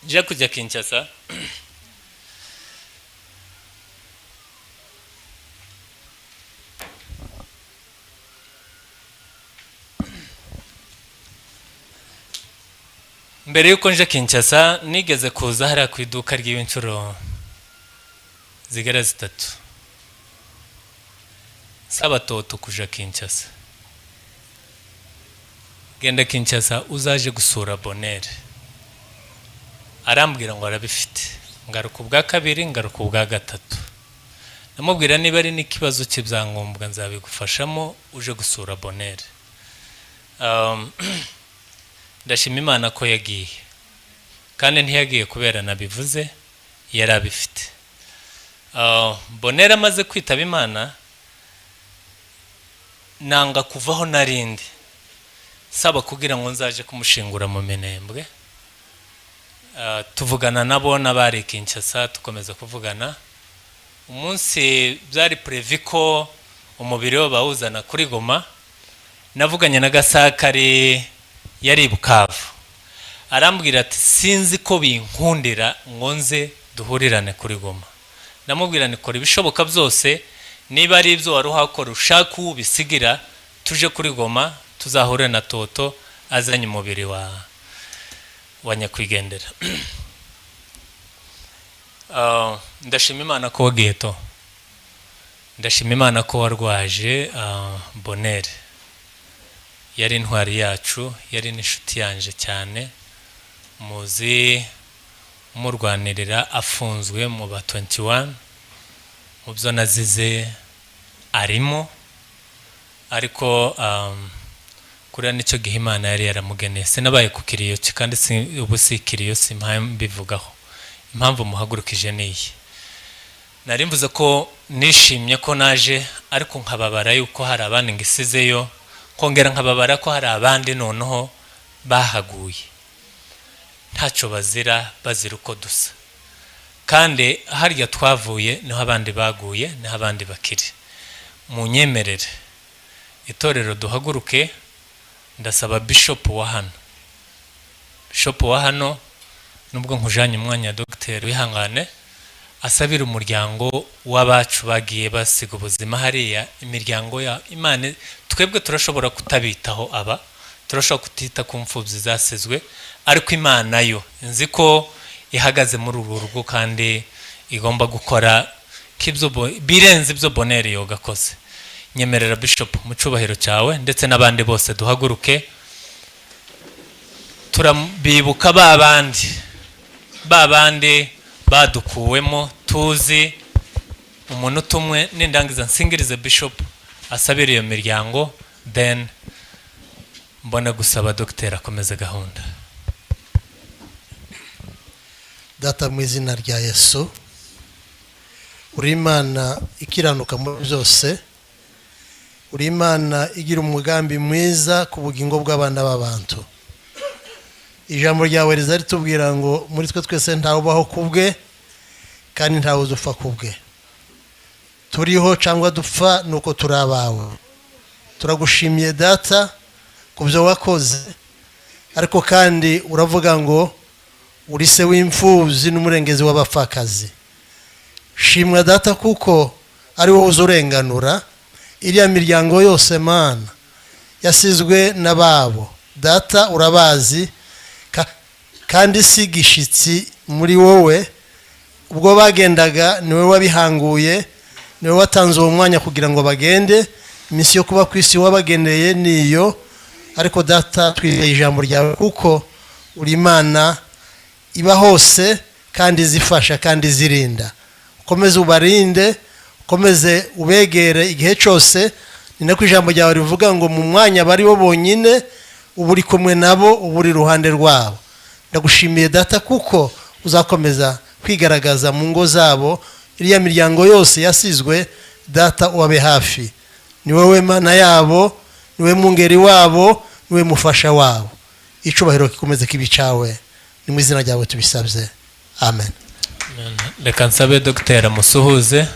Je kujya Kinshasa, mbere yuko nje Kinshasa nigeze kuza hariya ku iduka ry'inshuro zigera 3. Saba toto kuja Kinshasa, genda Kinshasa uzaje gusura Bonere. Arambwira ngo arabifite, ngaruka ubwa kabiri, ngaruka ubwa gatatu. namubwira niba ari n'ikibazo cy'ibyangombwa nzabigufashamo uje gusura Bonheur. Ndashima Imana ko yagiye, kandi ntiyagiye kubera nabivuze, yari abifite. Bonheur amaze kwitaba Imana, nanga kuvaho narindi saba kugira ngo nzaje kumushingura mu Minembwe. Tuvugana nabo n'abari Kinshasa, tukomeza kuvugana. Umunsi byari prevu ko umubiri we bawuzana kuri Goma, navuganye na Gasakari yari Bukavu, arambwira ati sinzi ko binkundira ngo nze duhurirane kuri Goma. Ndamubwira nikora ibishoboka byose, niba ari ibyo wari uhakora ushaka ubisigira, tuje kuri Goma tuzahure na Toto azanye umubiri wa nyakwigendera. Ndashima Imana ko wagiye to, ndashima Imana ko warwaje. Bonheur yari intwari yacu, yari n'inshuti yanje cyane, muzi umurwanirira afunzwe mu ba 21, mu byo nazize arimo, ariko kuriya nicyo gihe Imana yari yaramugeneye. Sinabaye ku kiriyo cye, kandi ubu si kiriyo, si mbivugaho. Impamvu muhagurukije niyi, nari mvuze ko nishimye ko naje, ariko nkababara yuko hari abandi ngisizeyo, kongera nkababara ko hari abandi noneho bahaguye ntacyo bazira uko dusa, kandi harya twavuye niho abandi baguye, niho abandi bakiri. Munyemerere itorero duhaguruke, ndasaba Bishop wa hano nubwo nkujanye umwanya Dr. Wihangane, asabira umuryango w'abacu bagiye basiga ubuzima hariya, imiryango ya Imana. Twebwe turashobora kutabitaho, turashobora kutita ku mfubyi zasizwe, ariko Imana yo nzi ko ihagaze muri uru rugo, kandi igomba gukora kibyo birenze ibyo Bonheur yogakoze. Nyemerera Bishop mu cyubahiro cyawe, ndetse n'abandi bose duhaguruke turabibuka babandi badukuwemo. Tuzi umuntu umwe n'indangiza nsingirize Bishop asabira iyo miryango, then mbona gusaba Dr. akomeza gahunda. Data mu izina rya Yesu, uri Imana ikiranuka muri byose, uri Imana igira umugambi mwiza ku bugingo bw'abana b'abantu. Ijambo ryawe riza ritubwira ngo muri twe twese ntawe ubaho kubwe, kandi ntawe uzupfa kubwe. Turiho cyangwa dupfa nuko turi abawe. Turagushimiye Data ku byo wakoze, ariko kandi uravuga ngo uri se w'imfubyi n'umurengezi w'abapfakazi. Shimwa Data kuko ari wowe uzurenganura iriya miryango yose Mana yasizwe n'ababo. Data urabazi, kandi si gishitsi muri wowe. Ubwo bagendaga niwe wabihanguye, niwe watanze uwo mwanya kugira ngo bagende. Iminsi yo kuba ku isi wabageneye niyo, ariko Data twizeye ijambo ryawe kuko uri Imana iba hose, kandi zifasha kandi zirinda. Ukomeze ubarinde, ukomeze ubegere igihe cyose. Ni nako ijambo ryawe rivuga ngo mu mwanya bari bo bonyine uba uri kumwe nabo, uba uri iruhande rwabo. Ndagushimiye Data kuko uzakomeza kwigaragaza mu ngo zabo. Iriya miryango yose yasizwe Data ubabe hafi. Ni wowe Mana yabo, ni wowe mungeri wabo, ni wowe mufasha wabo. Icubahiro kikomeze kibicawe, ni mu izina ryawe tubisabye, amen. Reka nsabe Dr. Musuhuze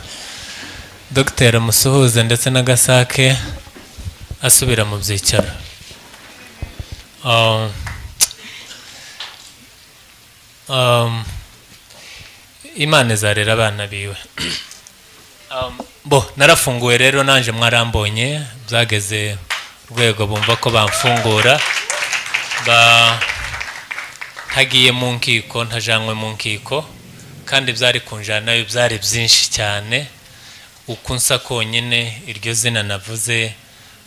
ndetse na Gasake asubira mu byicaro. Imana izarera abana biwe. Narafunguwe rero, nanje mwarambonye, byageze urwego bumva ko bamfungura, hagiye mu nkiko, ntajanywe mu nkiko, kandi byari kunjana nayo byari byinshi cyane. Uko nsa konyine, iryo zina navuze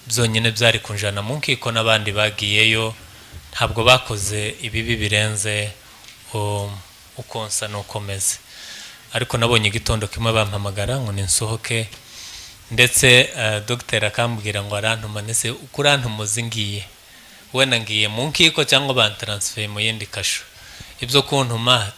byonyine byari kunjana mu nkiko, n'abandi bagiyeyo ntabwo bakoze ibibi birenze uko nsa n'ukomeze. ariko nabonye igitondo kimwe bampamagara ngo ninsohoke, ndetse dogiteri akambwira ngo arantuma, nese uko urantumuzi ngiye wenda ngiye mu nkiko cyangwa bantaransifeye mu yindi kasho, ibyo kuntuma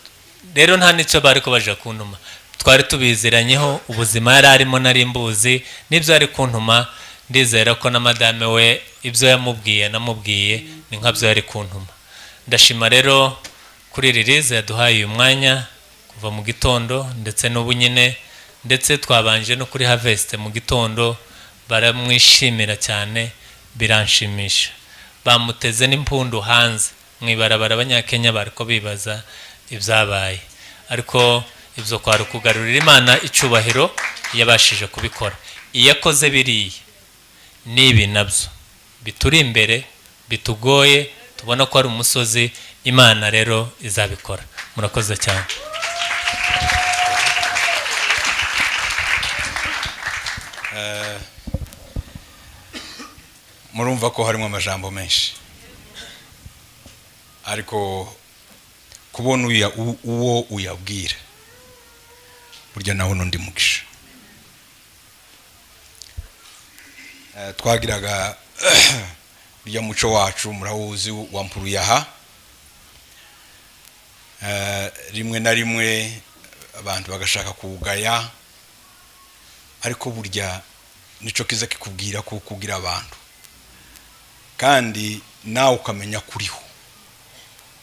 rero nta nicyo bari ko baje kuntuma, twari tubiziranyeho, ubuzima yari arimo nari mbuzi, n'ibyo ari kuntuma ndizera ko na madame we ibyo yamubwiye namubwiye ni nkabyo yari kuntuma. Ndashima rero kuri Ririze yaduhaye uyu mwanya kuva mu gitondo ndetse n'ubu nyine, ndetse twabanje no kuri Harvest mu gitondo, baramwishimira cyane, biranshimisha. Bamuteze n'impundu hanze mwibarabara, abanyakenya bariko bibaza ibyabaye, ariko ibyo kwari kugarurira Imana icubahiro yabashije kubikora. Iyakoze biriye nibi nabyo bituri imbere bitugoye, tubona ko ari umusozi, Imana rero izabikora. Murakoze cyane. Murumva ko harimo amajambo menshi, ariko kubona uwo uyabwira burya naho nundi mugisha. Twagiraga burya muco wacu murawuzi wa Mpuruyaha, rimwe na rimwe abantu bagashaka kuwugaya, ariko burya nico kiza kikubwira ko kugira abantu kandi nawe ukamenya kuriho,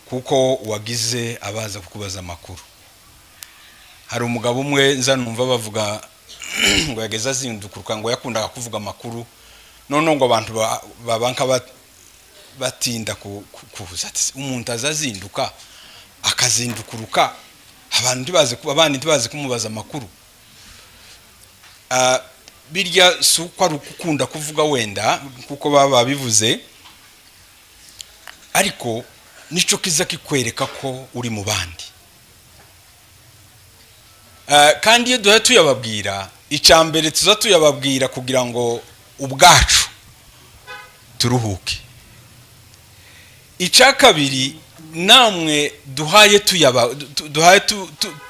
kuko wagize abaza kukubaza amakuru. Hari umugabo umwe nza numva bavuga ngo yageza azindukuruka, ngo yakundaga kuvuga amakuru, none ngo abantu babanka batinda kuza ati umuntu azazinduka akazindukuruka abandi ntibaze kumubaza amakuru. Birya suko ari ukukunda kuvuga wenda kuko baba bivuze, ariko nico kiza kikwereka ko uri mu bandi. Kandi iyo duhe tuyababwira, icambere tuza tuyababwira kugira ngo ubwacu turuhuke. Ica kabiri, namwe duhaye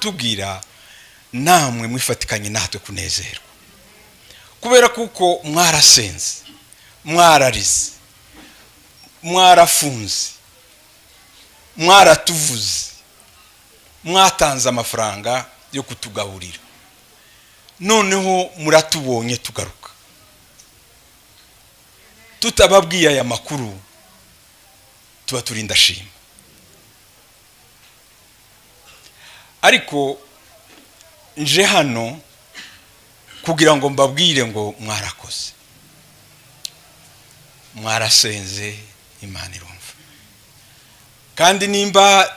tubwira, namwe mwifatikanye natwe kunezerwa, kubera kuko mwarasenze, mwararize, mwarafunze, mwaratuvuze, mwatanze amafaranga yo kutugaburira, noneho muratubonye tugaruka. Tutababwiye aya makuru tuba turinda shima. Ariko nje hano kugira ngo mbabwire ngo mwarakoze, mwarasenze, Imana irumva. Kandi nimba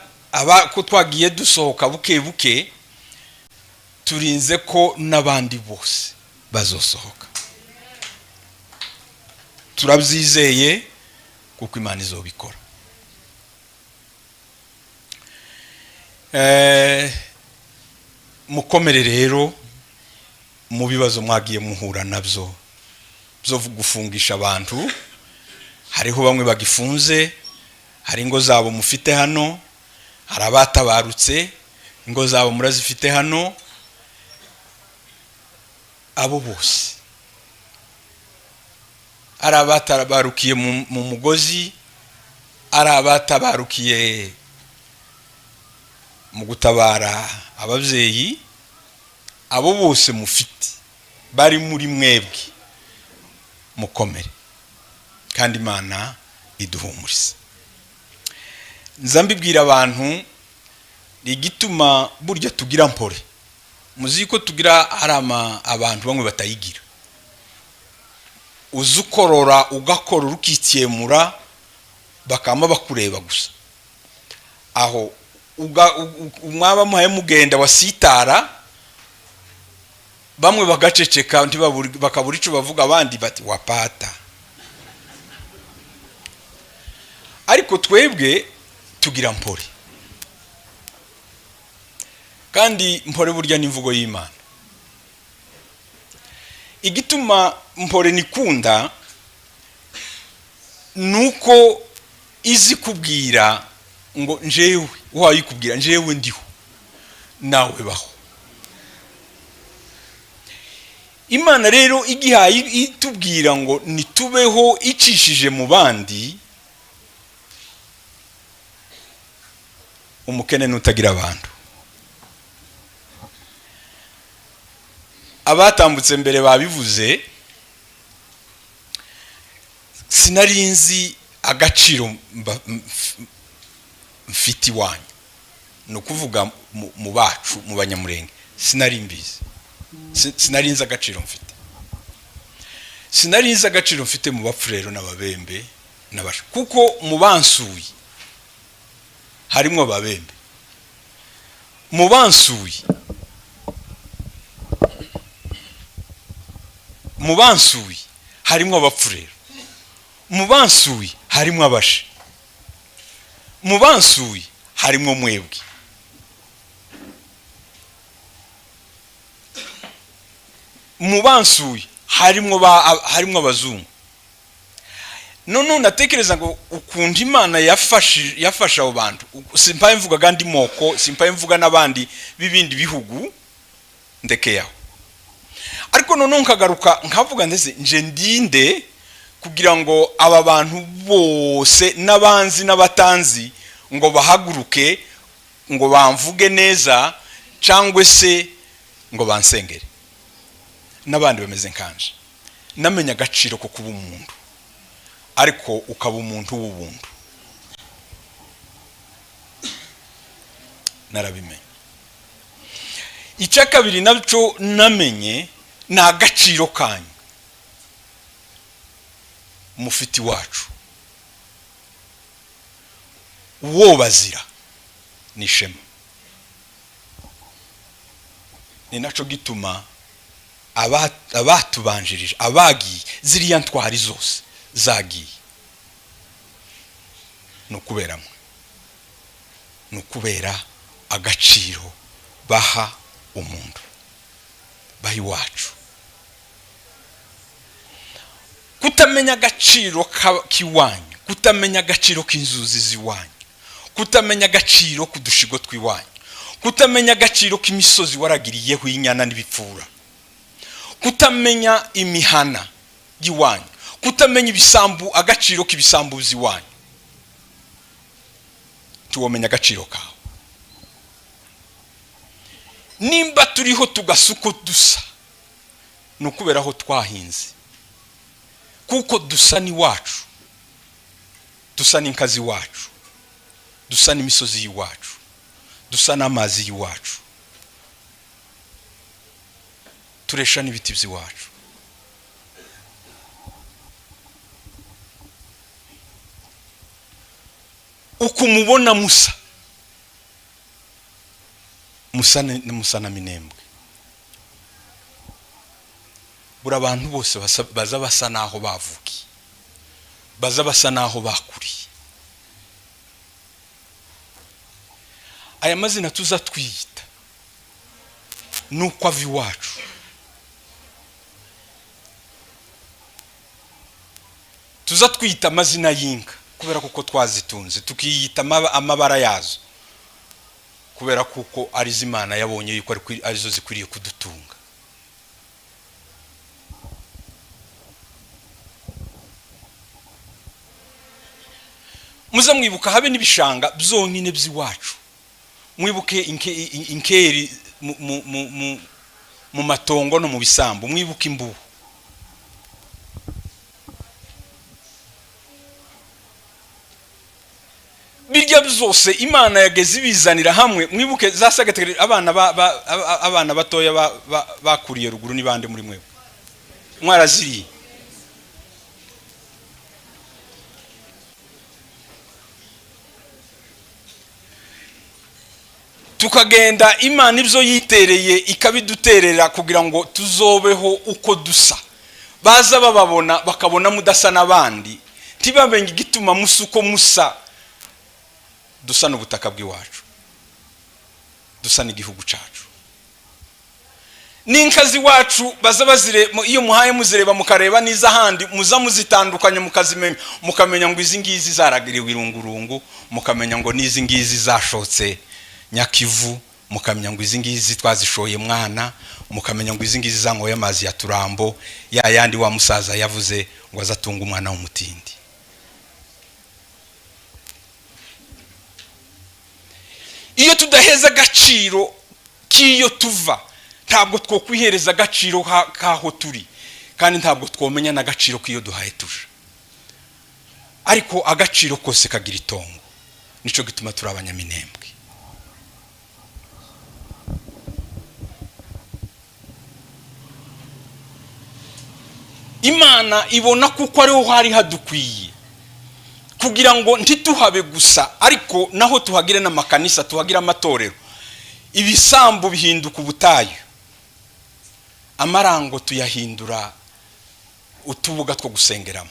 ko twagiye dusohoka buke buke, turinze ko n'abandi bose bazosohoka. Turabyizeye kuko Imana izobikora. Mukomere rero mu bibazo mwagiye muhura nabyo byo gufungisha abantu. Hariho bamwe bagifunze, hari ingo zabo mufite hano, hari abatabarutse ingo zabo murazifite hano. Abo bose ari abatabarukiye mu mugozi, ari abatabarukiye mu gutabara ababyeyi, abo bose mufite bari muri mwebwe, mukomere kandi Imana iduhumurize. Nzambibwira abantu igituma burya tugira mpore. Muzi ko tugira harama abantu bamwe batayigira. Uzukorora ugakora urukityemura bakama bakureba gusa. Aho umwaba muhaye mugenda wasitara, bamwe bagaceceka bakabura ico bavuga, abandi bati wapata. Ariko twebwe tugira mpore, kandi mpore burya n'imvugo y'Imana. Igituma mpore nikunda nuko izi kubwira ngo njewe, wayikubwira njewe ndiho nawe baho. imana rero igihaye itubwira ngo nitubeho icishije mu bandi, umukene n'utagira abantu. Abatambutse mbere babivuze, sinari nzi agaciro mfite iwanyu, ni ukuvuga mu bacu, mu Banyamurenge. Sinari mbizi, sinari nzi agaciro mfite, sinari nzi agaciro mfite mu Bapfurero n'Ababembe n'Abasha, kuko mu bansuye harimo Ababembe, mu bansuye harimo Abapfurero, mu bansuye harimo Abasha, mu bansuye harimo mwebwe. Mu bansuye harimo abazungu. None natekereza ngo ukuntu Imana yafasha abo bantu, simpaye mvuga gandi moko, simpaye mvuga n'abandi bibindi bihugu ndekeyaho. Ariko none nkagaruka nkavuga ndeze nje ndinde kugira ngo aba bantu bose n'abanzi n'abatanzi ngo bahaguruke ngo bamvuge neza cyangwa se ngo bansengere. N'abandi bameze nkanje namenya agaciro ko kuba umuntu, ariko ukaba umuntu w'ubuntu. Narabimenye. Icya kabiri nabyo namenye ni agaciro kanyu mufiti wacu, uwo bazira ni ishema. Ni naco gituma abatubanjirije abagiye ziriya ntwari zose zagiye, nukubera mwe, nukubera agaciro baha umuntu, bahi wacu. Kutamenya agaciro kiwanyu, kutamenya agaciro k'inzuzi ziwanyu, kutamenya agaciro kudushigo twiwanyu, kutamenya agaciro k'imisozi waragiriyeho inyana n'ibipfura, kutamenya imihana yiwanyu, kutamenya ibisambu, agaciro k'ibisambuzi wanyu. Tuwomenya agaciro kawe. Nimba turiho tugasuko dusa, nukubera aho twahinze, kuko dusa ni wacu, dusa n'inkazi wacu, dusa n'imisozi yiwacu, dusa n'amazi yiwacu, turesha n'ibiti by'iwacu. Ukumubona Musa na Minembwe, buri abantu bose baza basa naho bavukiye, baza basa naho bakuriye. Aya mazina tuza twiyita nuko avi wacu. Tuza twita amazina y'inka kubera kuko twazitunze, tukiyita amabara yazo kubera kuko ari Imana yabonye yuko arizo zikwiriye kudutunga. Muza mwibuka habe n'ibishanga byonyine by'iwacu, mwibuke inkeri mu matongo no mu bisambu, mwibuke imbuho. Birya byose Imana yageze ibizanira hamwe. Mwibuke zasagategera abana batoya bakuriye ruguru ni bande muri mwebwe mwaraziriye. Tukagenda Imana ibyo yitereye ikabiduterera kugira ngo tuzobeho uko dusa. Baza bababona bakabona mudasa n'abandi, tibamenye igituma musuko musa. Dusa n'ubutaka bw'iwacu, dusa n'igihugu cyacu. N'inkazi wacu baza bazire, iyo muhaye muzireba mukareba niza handi, muza muzitandukanya mukazimenya, mukamenya ngo izi ngizi zaragiriwe irungurungu, mukamenya ngo nizi ngizi zashotse Nyakivu, mukamenya ngo izi ngizi twazishoye mwana, mukamenya ngo izi ngizi zangoye amazi ya Turambo, ya yandi wa musaza yavuze ngo azatunga umwana w'umutindi. Iyo tudaheza agaciro kiyo tuva, ntabwo twokwihereza agaciro kaho turi, kandi ntabwo twomenya n'agaciro kiyo duhaye tuje. Ariko agaciro kose kagira itongo, nico gituma turi abanyaminembwe. Imana ibona kuko ariho hari hadukwiye kugira ngo ntituhabe gusa, ariko naho tuhagire n'amakanisa, tuhagira amatorero. Ibisambu bihinduka ubutayu, amarango tuyahindura utubuga two gusengeramo,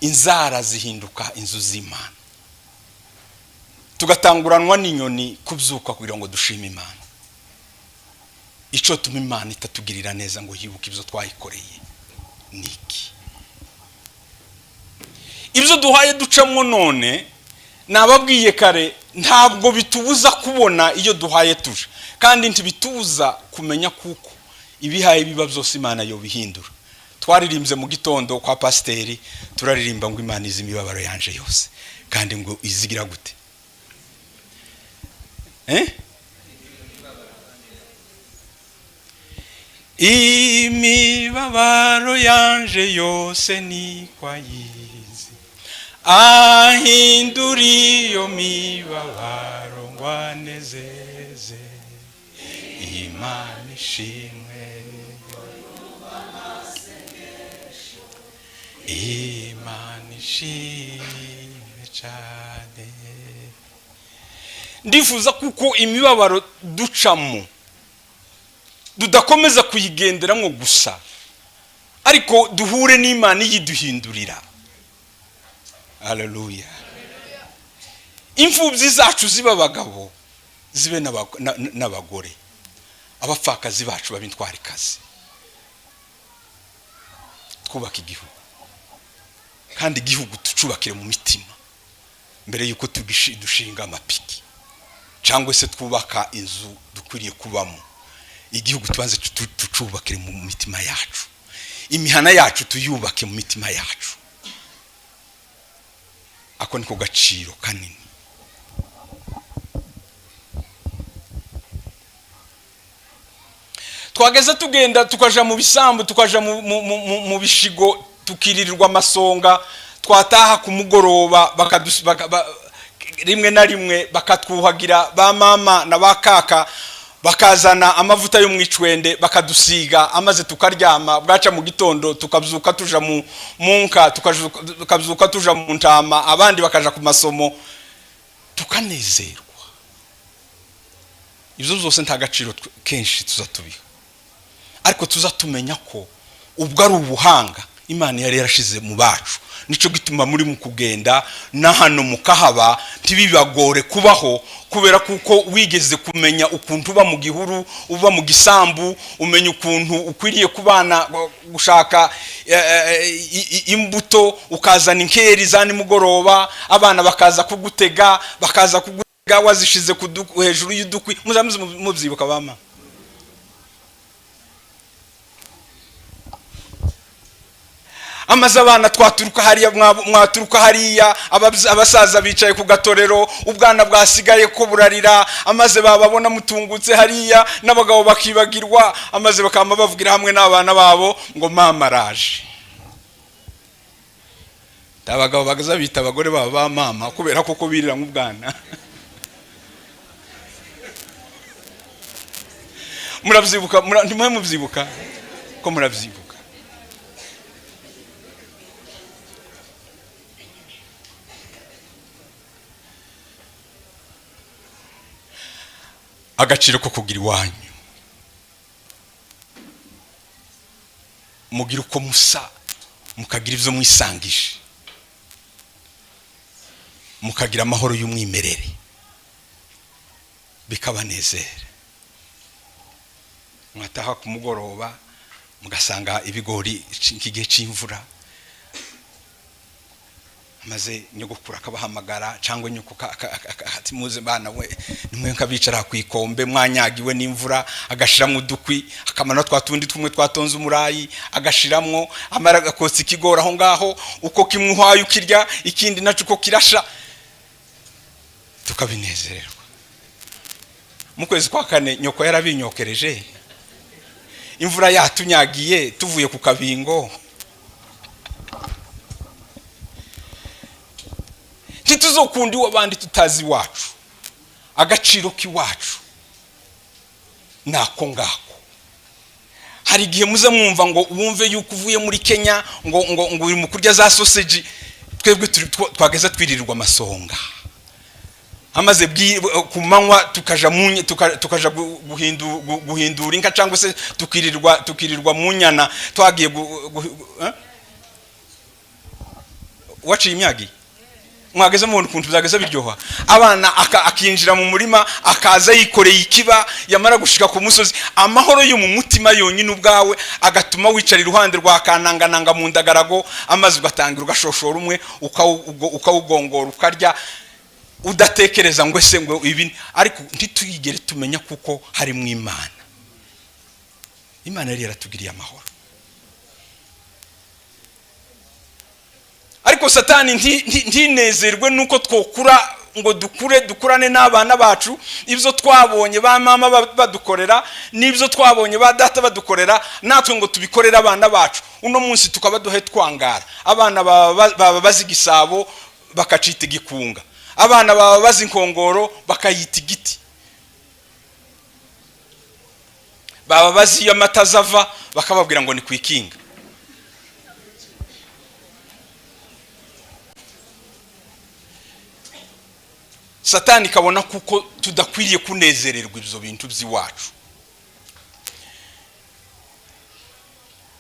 inzara zihinduka inzu z'Imana, tugatanguranwa n'inyoni kubyuka kugira ngo dushime Imana. Ico tuma Imana itatugirira neza ngo yibuke ibyo twayikoreye niki. Ibyo duhaye ducamwo none, nababwiye kare, ntabwo bitubuza kubona iyo duhaye tuje, kandi ntibitubuza kumenya kuko ibihaye biba byose Imana yo bihindura. Twaririmbye mu gitondo kwa pasiteri, turaririmba ngo Imana izi imibabaro yanje yose, kandi ngo izigira gute? Imibabaro yanje yose ni kwa yizi, ahindura iyo mibabaro ngwanezeze. Imana ishimwe, Imana ishimwe cyane. Ndifuza kuko imibabaro ducamo dudakomeza kuyigenderamo gusa, ariko duhure n'Imana yiduhindurira. Haleluya. Imfubyi zacu ziba abagabo, zibe n'abagore, abapfakazi bacu babintwarikazi. Twubaka igihugu, kandi igihugu tucubakire mu mitima mbere yuko dushinga amapiki cyangwa se twubaka inzu dukwiriye kubamo. Igihugu tubanze tucubakire mu mitima yacu, imihana yacu tuyubake mu mitima yacu. Ako niko gaciro kanini. Twageze tugenda tukaja mu bisambu, tukaja mu bishigo, tukiririrwa amasonga, twataha ku mugoroba rimwe na rimwe bakatwuhagira ba mama na ba kaka, bakazana amavuta yo mwicwende bakadusiga, amaze tukaryama. Bwaca mu gitondo tukabyuka tuja mu munka, tukabyuka tuja mu ntama, abandi bakaja ku masomo, tukanezerwa. Ibyo byose nta gaciro kenshi tuzatubiha, ariko tuzatumenya ko ubwo ari ubuhanga Imana yari yarashize mu bacu. Nico gituma muri mu kugenda na hano mukahaba ntibibagore kubaho, kubera kuko wigeze kumenya ukuntu uba mu gihuru, uba mu gisambu, umenya ukuntu ukwiriye kubana, gushaka imbuto, ukazana inkeri za nimugoroba, abana bakaza kugutega, wazishize hejuru y'udukwi. Muzamubyibuka bama? Amaze abana twaturuka hariya, mwaturuka hariya, abasaza bicaye ku gatorero, ubwana bwasigaye ko burarira, amaze bababona mutungutse hariya, n'abagabo bakibagirwa, amaze bakama bavugira hamwe n'abana babo ngo mama araje. Abagabo bagaza bita abagore babo ba mama kubera ko birira nk'ubwana. Muravyibuka? Ntimwe muvyibuka ko muravyibuka? Agaciro ko kugira iwanyu, mugira uko musa, mukagira ibyo mwisangije, mukagira amahoro y'umwimerere, bikabanezera. Mwataha ku mugoroba mugasanga ibigori nk'igihe cy'imvura, maze nyogokuru akabahamagara cyangwa nyuko ati muze bana we nimwe nkabicara ku ikombe mwanyagiwe n'imvura, agashiramo udukwi, akamana twatundi tumwe twatonze umurayi, agashiramwo amara gakotsa ikigora aho ngaho, uko kimwuhaye ukirya ikindi naco uko kirasha, tukabinezererwa. Mu kwezi kwa kane nyoko yarabinyokereje, imvura yatunyagiye tuvuye ku kabingo. Ntituzokundi wabandi tutazi wacu, agaciro kiwacu nako ngako. Hari igihe muze mwumva ngo wumve yuko uvuye muri Kenya ngo uri mu kurya za sausage, twebwe twageza twiririrwa amasonga, amaze ku manywa tukaja guhindura inka cyangwa se tukirirwa mu nyana twagiye waciye imyagi. Mwageze mu kuntu byageza biryoha, abana akinjira mu murima akaza yikoreye ikiba, yamara gushika ku musozi, amahoro yo mu mutima yonyine ubwawe agatuma wicara iruhande rwa kanangananga mu ndagarago, amazi ugatangira ugashoshora umwe ukawugongora ukarya udatekereza ngo ese ngo ibi. Ariko ntituyigere tumenya kuko hari mu Imana. Imana yari yaratugiriye amahoro. Ariko Satani ntinezerwe nuko twokura ngo dukurane n'abana bacu, ibyo twabonye ba mama badukorera n'ibyo twabonye ba data badukorera, natwe ngo tubikorera abana bacu. Uno munsi tukaba duhe twangara, abana baba bazi gisabo bakacita igikunga, abana baba bazi inkongoro bakayita igiti, baba bazi amata zava bakababwira ngo ni kwikinga. Satani kabona kuko tudakwiriye kunezererwa ibyo bintu by'iwacu,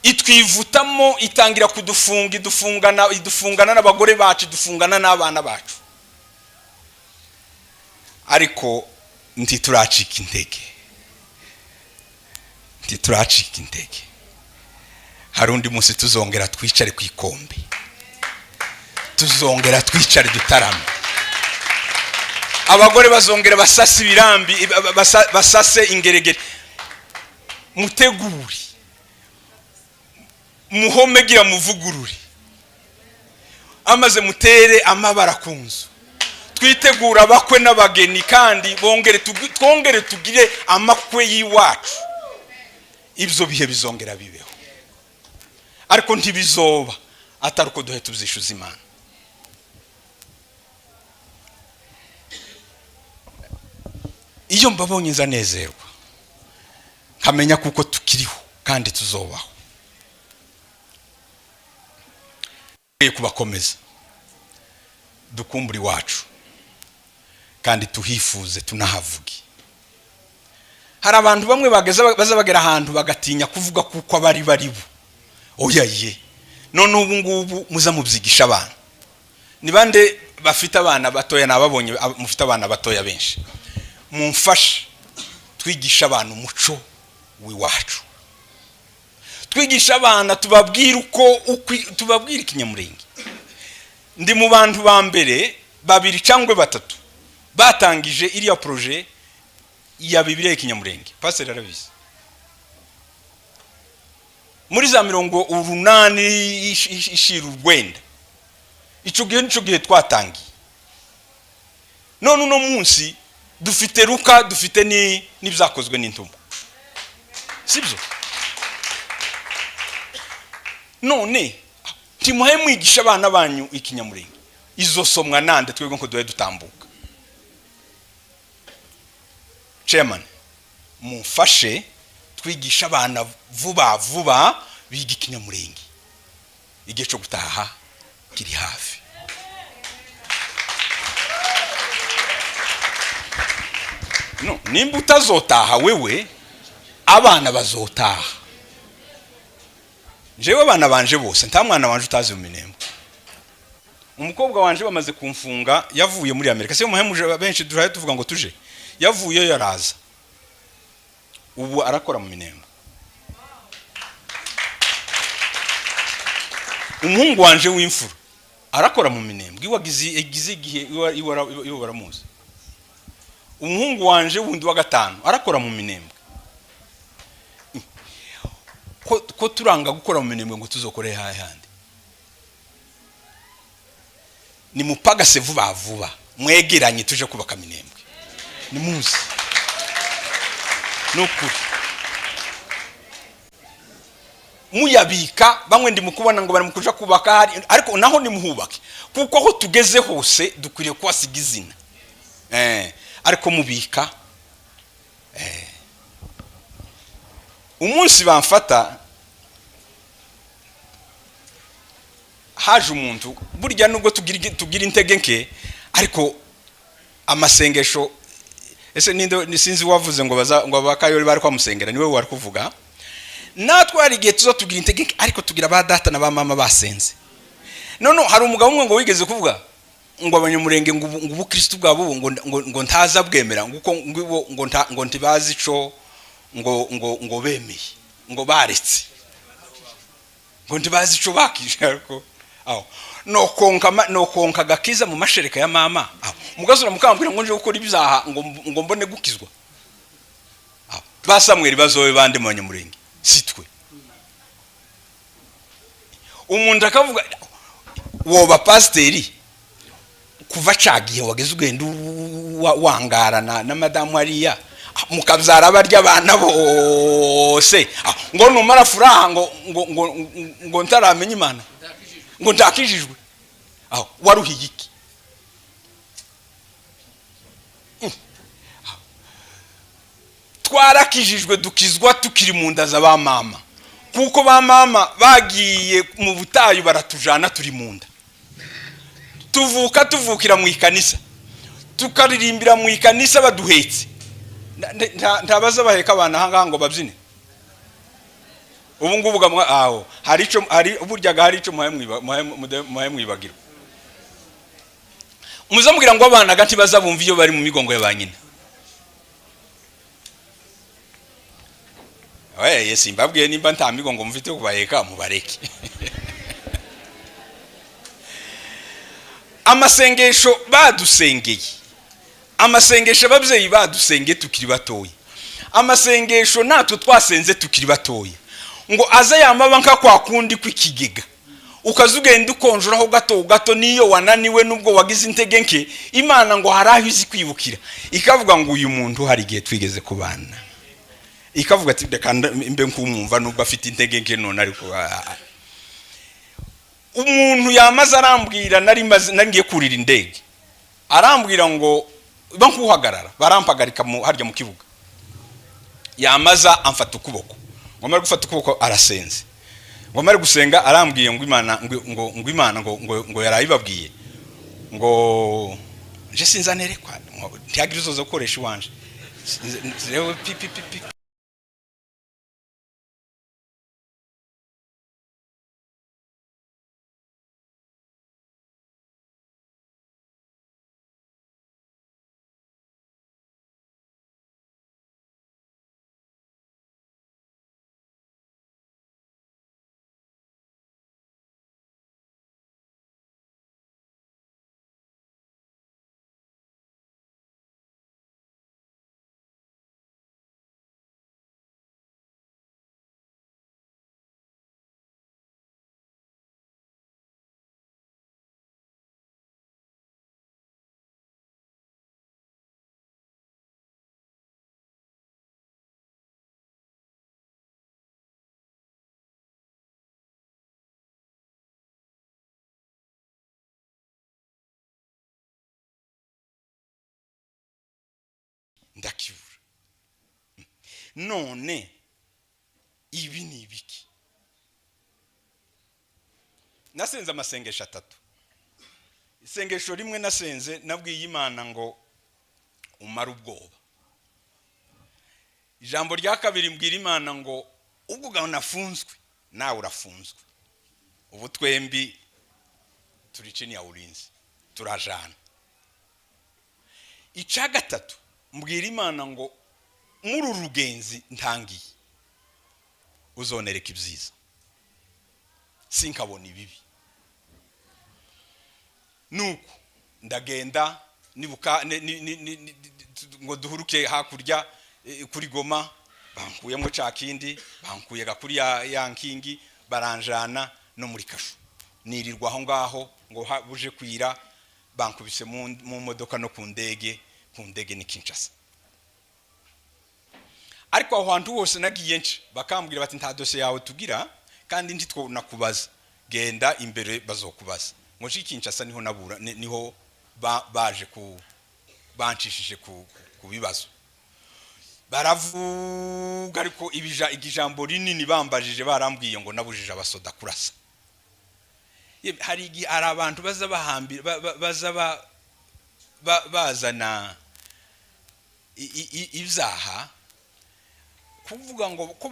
itwivutamo, itangira kudufunga, idufungana n'abagore bacu, idufungana n'abana bacu. Ariko ntituracika intege, hari undi munsi tuzongera twicare ku ikombe, tuzongera twicare dutarame, abagore bazongera basase ibirambi, basase ingeregere. Muteguri, muhomegira, muvugururi, amaze mutere amabara ku nzu, twitegura abakwe n'abageni, kandi twongere tugire amakwe y'iwacu. Ibyo bihe bizongera bibeho, ariko ntibizoba atari uko duhe tubyishuza Imana. Iyo mbabonye nzanezerwa, nkamenya kuko tukiriho kandi tuzobaho. Kubakomeza dukumbura iwacu kandi tuhifuze tunahavuge. Hari abantu bamwe baza bagera ahantu bagatinya kuvuga kuko abari baribo. Oya ye, none ubu ngubu muza mubyigisha abana. Ni bande bafite abana batoya? Nababonye mufite abana batoya benshi. Mumfashe twigisha abantu umuco w'iwacu, twigisha abana, tubabwira tubabwira ikinyamurenge. Ndi mu bantu ba mbere 2 cyangwa 3 batangije iriya projet ya Bibiliya y'ikinyamurenge. Pastor arabizi, muri za 80 ishira urwenda, ico gihe twatangiye. None uno munsi dufite Luka, dufite n'ibyakozwe n'intumwa, sibyo? None timuhaye mwigisha abana banyu ikinyamurenge, izosomwa nande twebwe nko duhe dutambuka? Chairman, mumfashe twigisha abana vuba biga ikinyamurenge, igihe cyo gutaha kiri hafi. No, nimba utazotaha wewe, abana bazotaha. Jewe abana banje bose, nta mwana wanje utazi uminembo. Umukobwa wanje bamaze kumfunga, yavuye muri Amerika. Se muhemuje benshi duraye tuvuga ngo tuje, yavuye yaraza, ubu arakora mu Minembo. Umuhungu wanje w'imfura arakora mu minembwe iwagize igihe iwe baramuzi. Umuhungu wanje wundi wa gatanu arakora mu minembwe. Ko turanga gukora mu minembwe ngo tuzokore hahandi. Ni mupagase vuba vuba mwegeranye tuje kubaka minembwe. Ni muzi nukuri muyabika bamwe ndi mukubona ngo bari mukuja kubaka hari, ariko naho ni muhubake kuko aho tugeze hose dukwiriye kwasiga izina. Ariko mubika umunsi bamfata haje umuntu burya nubwo tugira intege nke, ariko amasengesho ese sinzi wavuze ngo abakayori bari kwamusengera niwe wari kuvuga. Natwe hari igihe tuzo tugira intege nke, ariko tugira ba data na ba mama basenze. None hari umugabo umwe ngo wigeze kuvuga ngo abanyamurenge ngo ubukristo bwabo ngo ntaza bwemera ngo ntibazi ico ngo bemeye ngo baretse ngo ntibazi ico bakije. Ariko aho no konka gakiza mu mashereka ya mama aho mugazura mukambwira ngo nje gukora ibyaha ngo mbone gukizwa. Aho ba Samuel bazowe bande mu banyamurenge sitwe. Umuntu akavuga woba pasteri kuva cagiye wageze ugenda wangarana na madamu hariya mukabyara barya abana bose ngo numara furaha ngo ntaramenya Imana ngo ndakijijwe. Aho waruhiye iki? Twarakijijwe dukizwa tukiri mu nda za ba mama, kuko ba mama bagiye mu butayu baratujana turi mu nda. Tuvukira mu ikanisa tukaririmbira mu ikanisa baduhetse. Ntabaza baheka abana hanga ngo babyine. Ubu ngubu gamwa aho hari buryaga hari ico muhaye mwibagirwa. Muzamubwira ngo abana gati bazabumva iyo bari mu migongo y'abanyina. Yes, mbabwiye nimba nta migongo mufite kubaheka mubareke. Amasengesho badusengeye, amasengesho ababyeyi badusengeye tukiri batoye, amasengesho natwe twasenze tukiri batoye, ngo aza yamaba nka kwa kundi kw'ikigega ukazugenda ukonjuraho gato niyo wananiwe nubwo wagize intege nke, Imana ngo haraho izi kwibukira ikavuga ngo uyu muntu hari igihe twigeze kubana, ikavuga ati ndekanda imbe nkumumva nubwo afite intege nke none ariko umuntu yamaze arambwira naringiye kurira indege, arambwira ngo bankuhagarara barampagarika harya mu kibuga, yamaza amfata ukuboko ngo mari gufata ukuboko arasenze, ngo mari gusenga arambwiye ngo Imana ngo yarayibabwiye ngo je sinzanerekwa ntiyagira uzoza gukoresha iwanje rewe pipi. Ndakibura none ibi ni ibiki? Nasenze amasengesho 3. Isengesho rimwe nasenze nabwiye Imana ngo umara ubwoba. Ijambo rya kabiri mbwira Imana ngo ubwo gaho nafunzwe nawe urafunzwe, ubu twembi turi chini ya ulinzi turajana. Ica gatatu mbwira Imana ngo muri urugenzi ntangiye uzonereka ibyiza sinkabona ibibi. nuko ndagenda nibuka ngo duhuruke hakurya kuri Goma, bankuyemo cakindi, bankuyaga kuri ya nkingi, baranjana no muri Kashu. Nirirwa aho ngaho ngo buje kwira, bankubise mu modoka no ku ndege ni Kinshasa. Ariko aho hantu hose nagiye nce bakambwira bati nta dose yawe tugira kandi ntitwo nakubaza, genda imbere bazokubaza. Ngo Kinshasa niho nabura, niho baje bancishije ku bibazo. Baravuga ariko igijambo rinini bambajije, barambwiye ngo nabujije abasoda kurasa. Hari abantu baza bahambira bazana ibyaha, kuvuga ngo ko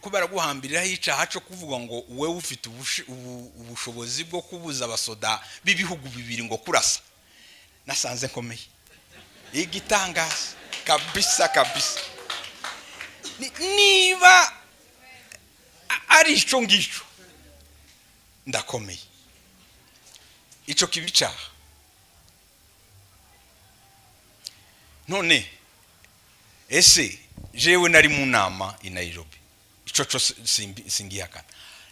baraguhambirira icaha cyo kuvuga ngo wewe ufite ubushobozi bwo kubuza abasoda b'ibihugu bibiri ngo kurasa. Nasanze nkomeye, igitangaza kabisa. Niba ari ico ngico ndakomeye, ico kibicaha. None ese jewe nari mu nama i Nairobi, ico singiyakana.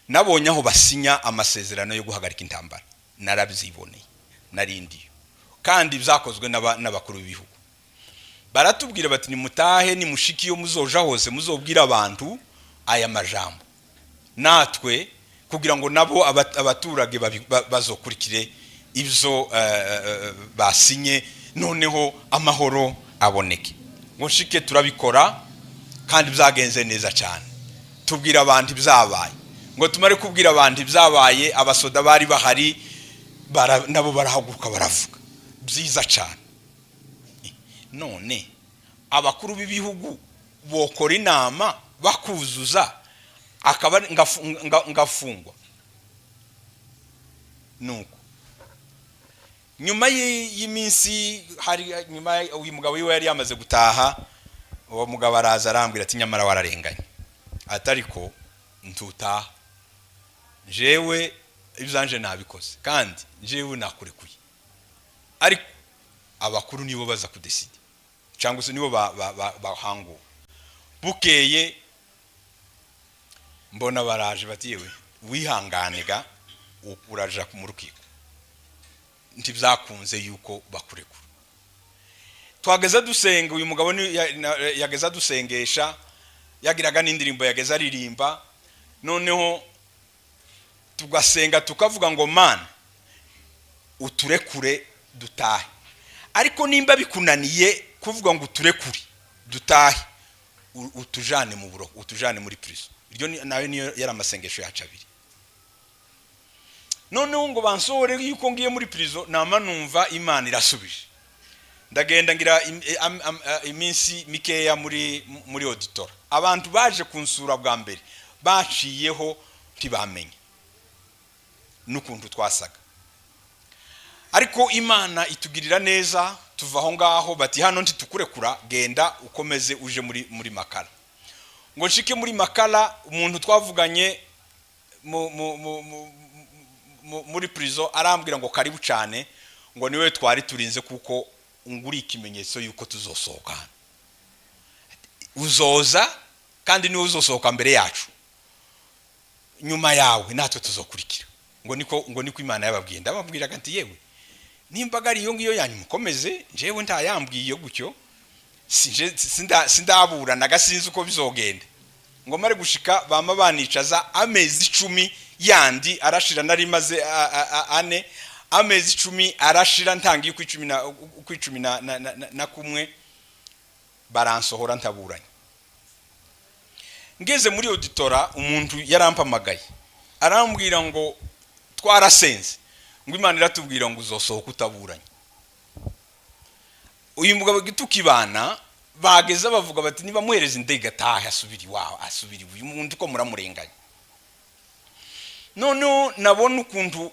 Nabonye aho basinya amasezerano yo guhagarika intambara, narabyiboneye, narindiyo kandi byakozwe n'abakuru b'ibihugu. Baratubwira bati nimutahe nimushiki yo muzoja hose muzobwira abantu aya majambo, natwe kugira ngo nabo abaturage bazokurikire ivyo basinye, noneho amahoro aboneke. Ngo shike turabikora kandi byagenze neza cyane. Tubwira abantu byabaye, ngo tumare kubwira abantu byabaye, abasoda bari bahari nabo barahaguruka baravuga byiza cyane. None abakuru b'ibihugu bokora inama bakuzuza akaba ngafungwa. Nuko nyuma y'iminsi hari nyuma uyu mugabo wiwe yari yamaze gutaha, uwo mugabo araza arambwira ati nyamara wararenganye, atariko ntutaha, jewe ibzanje nabikoze kandi jewe nakurekuye, ariko abakuru nibo baza kudeside cyangwa se nibo bahango. Bukeye mbona baraje bati yewe wihanganega uraja mu rukiko, ntibyakunze yuko bakurekura. Twageza dusenga, uyu mugabo yageza dusengesha, yagiraga n'indirimbo yageza aririmba, noneho tugasenga tukavuga ngo mana uturekure dutahe. Ariko nimba bikunaniye kuvuga ngo uturekure dutahe, utujane mu buro, utujane muri prison. Iryo nawe niyo yari amasengesho yacu abiri. Noneho ngo bansore yuko ngiye muri prison, nama numva Imana irasubije. Ndagenda ngira iminsi mikeya muri auditora. Abantu baje kunsura bwa mbere baciyeho ntibamenye n'ukuntu twasaga, ariko Imana itugirira neza. Tuva aho ngaho bati hano ntitukurekura, genda ukomeze uje muri Makala. Ngo nshike muri Makala, umuntu twavuganye muri prison arambwira ngo karibu cyane, ngo niwe twari turinze kuko unguri ikimenyetso yuko tuzosohoka. Uzoza kandi niwe uzosohoka mbere yacu, nyuma yawe natwe tuzokurikira. Ngo niko Imana yababwiye. Ndababwira kanti yewe nimbaga ari yo ngiyo yanyu mukomeze, jewe ntayambwiye gutyo, sindabura nagasinze uko bizogenda. Ngo mare gushika bama banicaza amezi 10 yandi arashira, nari maze ane, amezi 10 arashira ntangiye ku 10 na kumwe baransohora ntaburanye. Ngeze muri auditora, umuntu yarampamagaye arambwira ngo twarasenze, ngo Imana iratubwira ngo uzosohoka utaburanye. Uyu mugabo gitukibana bageza bavuga bati niba muhereza indege atahe asubiri wawe, asubiri uyu muntu ko muramurenganya. None nabona ukuntu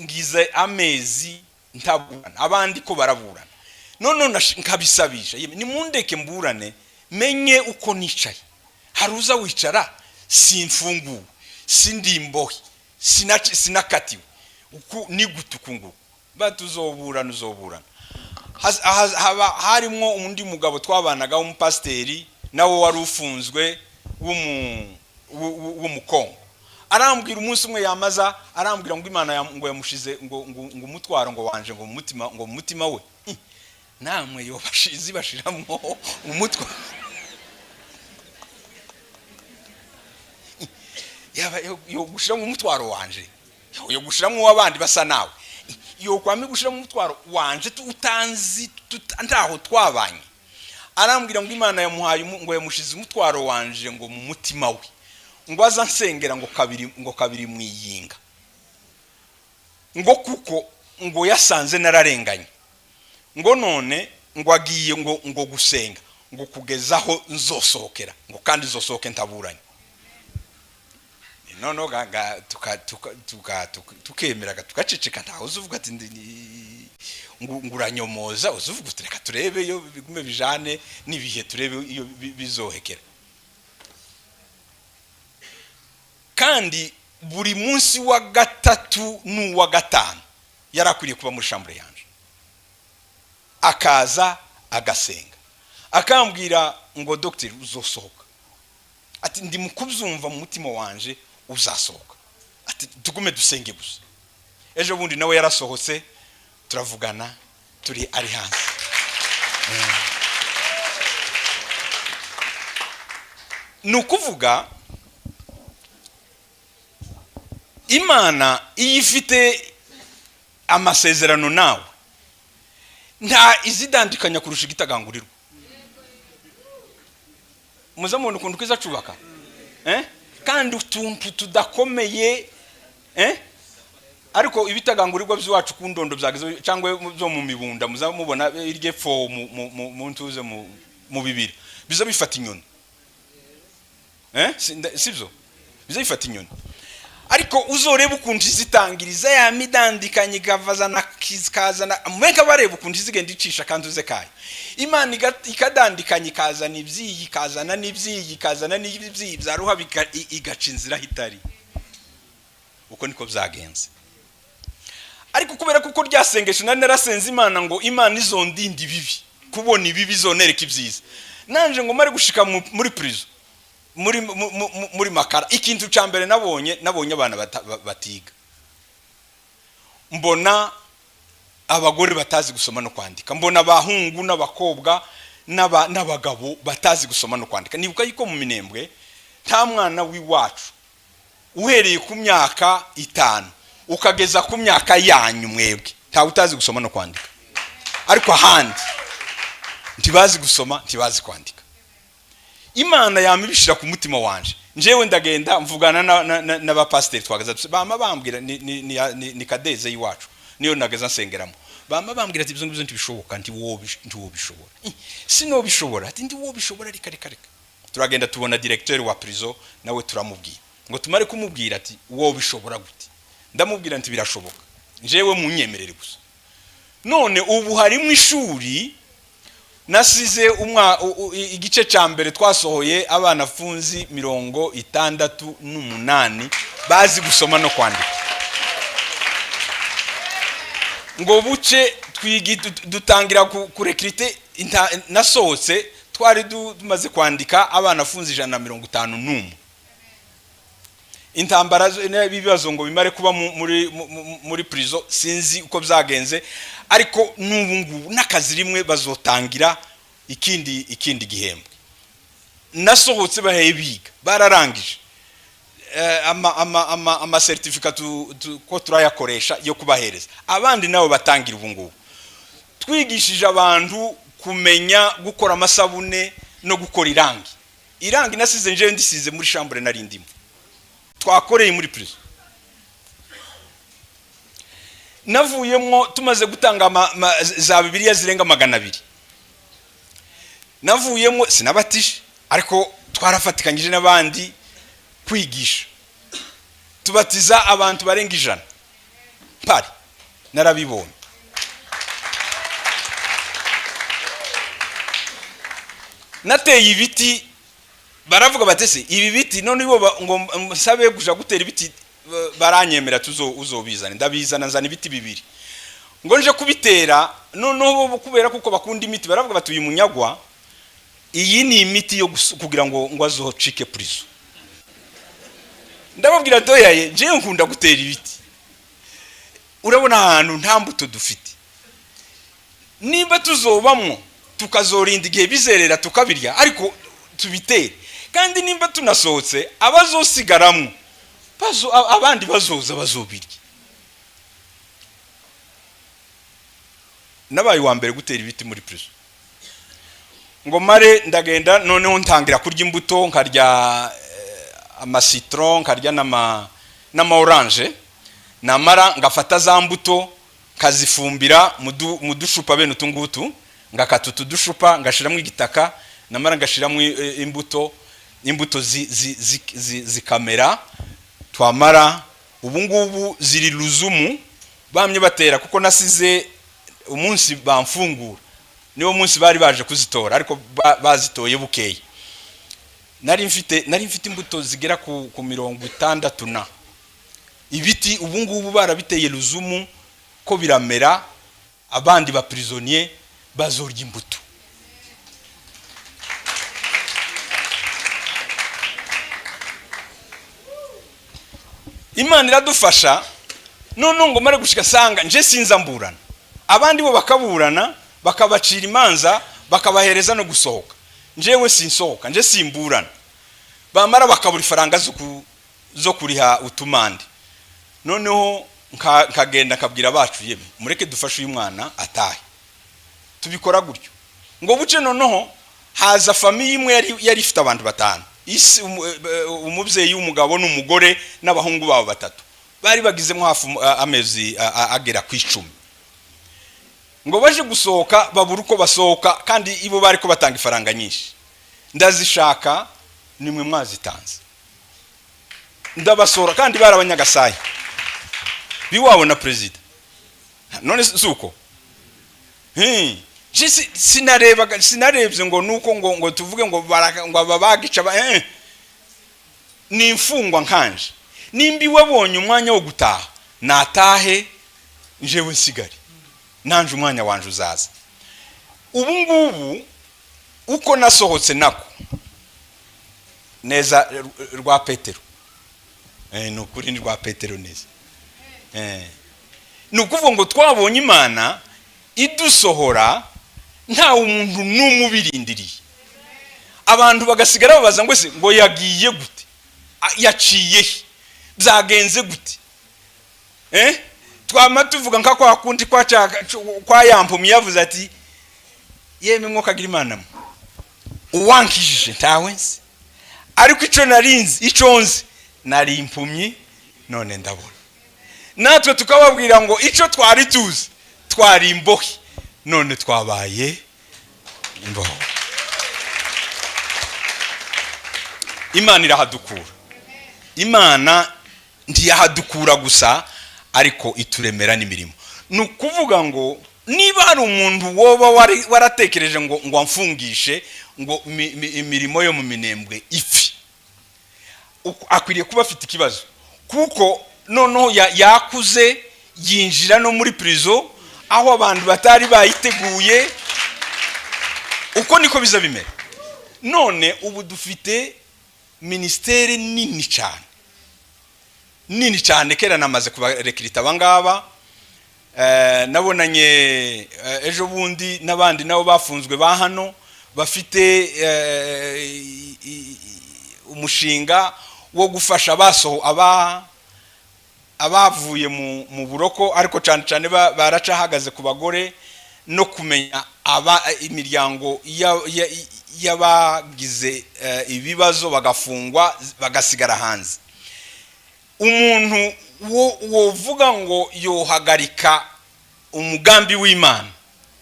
ngize amezi ntaburana, abandi ko baraburana. None nkabisabisha ni mundeke mburane, menye uko nicaye. Haruza wicara simfungu, sindimbohi, sinakatiwe uku nigutukungu. batuzoburana uzoburana. Harimwo undi mugabo twabanaga w'umupasiteri nawe wari ufunzwe w'umukongo, arambwira umunsi umwe yamaza arambwira ngo Imana ngo yamushize ngo umutwaro ngo wanje ngo mu mutima we. Namwe yo bashizi bashiramwo umutwaro yo gushiramo umutwaro wanje, yo gushiramo wabandi basa nawe, yo kwame gushiramo umutwaro wanje utanzi ndaho twabanye. Arambwira ngo Imana yamuhaye ngo yamushize umutwaro wanje ngo mu mutima we, ngo azansengera ngo kabiri mwiyinga, ngo kuko ngo yasanze nararenganye, ngo none ngo agiye ngo gusenga ngo kugezaho nzosohokera, ngo kandi nzosohoke ntaburanye. Nono gaga tukemeraga tukaceceka, ntaho uzuvuga ati nguranyomoza, uzuvuga utereka turebe iyo bigume bijane nibihe, turebe iyo bizohekera. Kandi buri munsi wa gatatu n'uwa gatanu yarakwiriye kuba muri chambre yanje, akaza agasenga, akambwira ngo docteur uzosohoka, ati ndi mukubyumva mu mutima wanje uzasohoka, ati tugume dusenge gusa. Ejo bundi nawe yarasohotse turavugana turi ari hanze. Nukuvuga Imana iyifite amasezerano nawe nta izidandikanya kurusha igitagangurirwa. Muza muntu kuntu kwiza cubaka kandi utuntu tudakomeye ariko ibitagangurirwa by'iwacu ku ndondo byageze cyangwa byo mu mibunda muza mubona irye fo mu ntuze mu bibiri biza bifata inyoni sibyo biza bifata inyoni. Ariko uzoreba ukuntu zitangiriza ya midandikanye gavazana kizazana mwenka bareba ukuntu zigenda icisha kandi uze kayo. Imana ikadandikanye kazana ibyiyi kazana n'ibyiyi kazana n'ibyiyi byaruha igaca inzira hitari. Uko niko byagenze. Ariko kubera kuko ryasengesho narasenze Imana ngo Imana izondindi bibi kubona ibibi zonereka ibyiza. Nanje ngo mari gushika muri prison muri makara, ikintu cyambere nabonye abana batiga, mbona abagore batazi gusoma no kwandika, mbona abahungu n'abakobwa n'abagabo batazi gusoma no kwandika. Nibuka yuko mu Minembwe nta mwana w'iwacu uhereye ku myaka 5 ukageza ku myaka yanyu mwebwe nta utazi gusoma no kwandika. Ariko ahandi ntibazi gusoma ntibazi kwandika. Imana yamibishira ku mutima wanje, njewe ndagenda mvugana n'abapasiteri twagaza bama bambwira ni kadeze yiwacu niyo nageza nsengeramo, bama bambwira ati ibyo ntibishoboka, nti wobishobora. Sino bishobora, ati ndi wobishobora reka. Turagenda tubona directeur wa prison, nawe turamubwira ngo tumare kumubwira ati wobishobora gute. Ndamubwira nti birashoboka, njewe munyemerere gusa. None ubu harimo ishuri nasize igice cyambere twasohoye abana funzi 68 bazi gusoma no kwandika. Ngo buce dutangira kurekrite nasohotse twari tumaze kwandika abana funzi 151. Intambara n'ibibazo ngo bimare kuba muri prison sinzi uko byagenze, ariko n'ubu ngubu nakazi rimwe bazotangira ikindi gihembwe. Nasohotse baheye biga bararangije ama certificate ko turayakoresha yo kubahereza abandi nabo batangira ubu ngubu. Twigishije abantu kumenya gukora amasabune no gukora irangi nasize nje ndisize muri chambre narindimo twakoreye muri prison. Navuyemo tumaze gutanga za Bibiliya zirenga 200. Navuyemo sinabatishe, ariko twarafatikanyije n'abandi kwigisha, tubatiza abantu barenga 100 pari narabibonye. Nateye ibiti baravuga batese ibi biti none bo ngo msabe kuja gutera ibiti baranyemera uzobizana, ndabizana nzana ibiti 2. ngo nje kubitera noneho kubera kuko bakunda imiti baravuga bati uyu munyagwa iyi ni imiti yo kugira ngo azocike prison. Ndababwira doyaye je nkunda gutera ibiti, urabona ahantu nta mbuto dufite, niba tuzobamwo tukazorinda igihe bizerera tukabirya ariko tubitere, kandi nimba tunasohotse abazosigaramwo abandi bazoza bazobirya. Nabaye wa mbere gutera ibiti muri prison, ngo mare ndagenda noneho ntangira kurya imbuto, nkarya amasitron, nkarya n'ama orange, namara ngafata za mbuto kazifumbira mu dushupa bene utungutu, ngakata utudushupa ngashiramo igitaka, namara ngashiramo imbuto zikamera, twamara ubu ngubu ziri Luzumu bamye batera kuko nasize umunsi bamfungura niwo munsi bari baje kuzitora ariko bazitoye bukeye. Nari mfite imbuto zigera ku 60 na ibiti ubu ngubu barabiteye Luzumu ko biramera, abandi ba prisonnier bazorya imbuto. Imana iradufasha none ngo mare gushika sanga nje sinzamburana, abandi bo bakaburana bakabacira imanza bakabahereza no gusohoka, njewe sinsohoka, nje simburana, bamara bakabura ifaranga zo kuriha utumande. Noneho nkagenda kabwira bacu yebe mureke dufashe uyu mwana atahe, tubikora gutyo ngo buce. Noneho haza famille imwe yari ifite abantu batanu, umubyeyi w'umugabo n'umugore n'abahungu babo batatu, bari bagizemo hafi amezi agera ku 10. ngo baje gusohoka babura uko basohoka, kandi ibo bari ko batanga ifaranga nyinshi. Ndazishaka nimwe mwazitanze, ndabasora kandi barabanyagasaye biwabo na president. None suko sinarebye ngo nuko ngo tuvuge ngo babagica ni imfungwa nkanje, nimbi wabonye umwanya wo gutaha natahe, njewe nsigari nanje umwanya wanje uzaza. Ubu ngubu uko nasohotse nako neza rwa Petero, nukuri ni rwa Petero neza, nukuvuga ngo twabonye Imana idusohora nta umuntu n'umubirindiriye. Abantu bagasigara babaza ngo se ngo yagiye gute, yaciye byagenze gute, twama tuvuga nka kwa kundi kwa yampumye yavuze ati yeme mwo kagira Imana uwankishije ntawense, ariko ico narinzi iconze nari impumyi none ndabona. Natwe tukababwira ngo ico twari tuzi twari imbohe none twabaye imboho. Imana irahadukura, Imana ntiyahadukura gusa ariko ituremera n'imirimo. Nukuvuga ngo niba hari umuntu woba waratekereje ngo amfungishe ngo imirimo yo mu minembwe ifi, akwiriye kuba afite ikibazo, kuko noneho yakuze yinjira no muri prison aho abantu batari bayiteguye. Uko niko biza bimera. None ubu dufite ministere nini cyane, kera namaze kubarekrita abangaba. Nabonanye ejo bundi n'abandi nabo bafunzwe ba hano bafite umushinga wo gufasha abavuye mu buroko, ariko cyane baraca hagaze ku bagore no kumenya imiryango y'abagize ibibazo bagafungwa bagasigara hanze. Umuntu wovuga ngo yohagarika umugambi w'Imana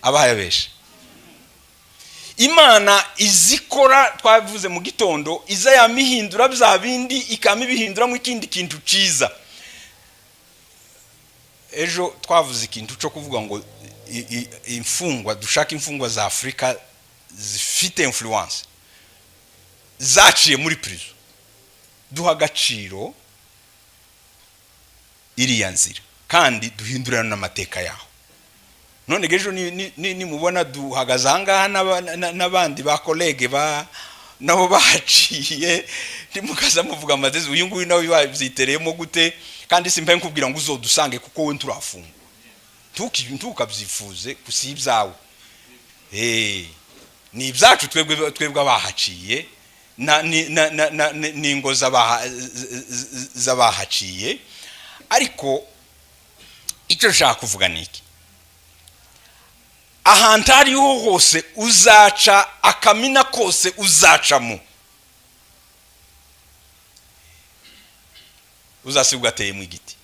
abahayabesha. Imana izikora, twavuze mu gitondo, iza yamihindura bya bindi ikamibihindura mu ikindi kintu ciza. Ejo twavuze ikintu cyo kuvuga ngo imfungwa, dushaka imfungwa za Afrika zifite influence zaciye muri prison, duha agaciro iriya nzira kandi duhindurana n'amateka yaho. none gejo ni mubona duhagaze ahangaha n'abandi ba college ba nabo baciye ndimukaza muvuga amadezi uyu nguyu nawe babyitereyemo gute kandi simpa nkubwira ngo uzodusange kuko we nturafunga ntukabyifuze kusibyawe ni ibyacu twebwe abahaciye n'ingo z'abahaciye ariko icyo nshaka kuvuga ni iki ahantu ariho hose uzaca akamina kose uzacamo uzasibwa ateyemo igiti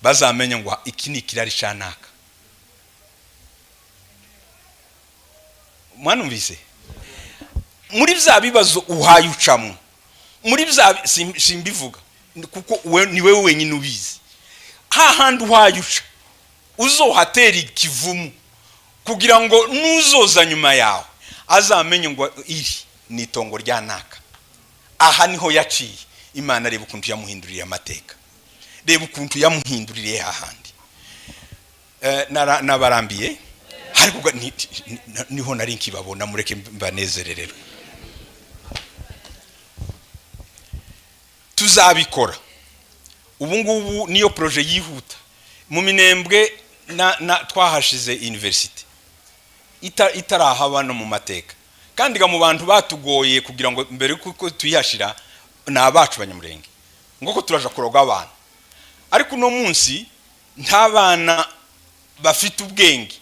bazamenye ngo iki ni ikirari shanaka mwanumvise muri bya bibazo uhaye ucamo muri bya simbivuga kuko ni wewe wenyine ubizi hahandi uhaye uca uzohatera ikivumu kugira ngo nuzoza nyuma yawe azamenye ngo iri ni itongo rya naka aha niho yaciye Imana reba ukuntu yamuhinduriye amateka reba ukuntu yamuhinduriye hahandi nabarambiye ariko niho nari nkibabona mureke mbanezererero tuzabikora ubu ngubu niyo projet yihuta mu Minembwe twahashize university itarahaba no mu mateka kandi ga mu bantu batugoye kugira ngo mbere kuko tuyashira n'abacu banyamurenge ngoko turaje kuroga abantu ariko no munsi ntabana bafite ubwenge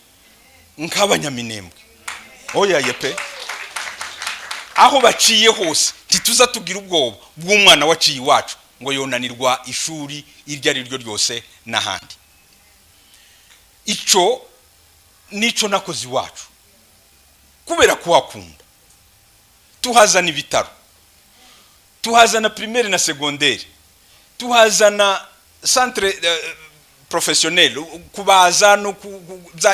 nk'abanyaminembwe oya yepe aho baciye hose tituza tugira ubwoba bw'umwana waciye iwacu ngo yonanirwa ishuri iryo ari ryo ryose n'ahandi ico nico nakozi wacu kubera kuhakunda tuhazana ibitaro tuhazana primaire na secondaire tuhazana centre professionnel kubaza no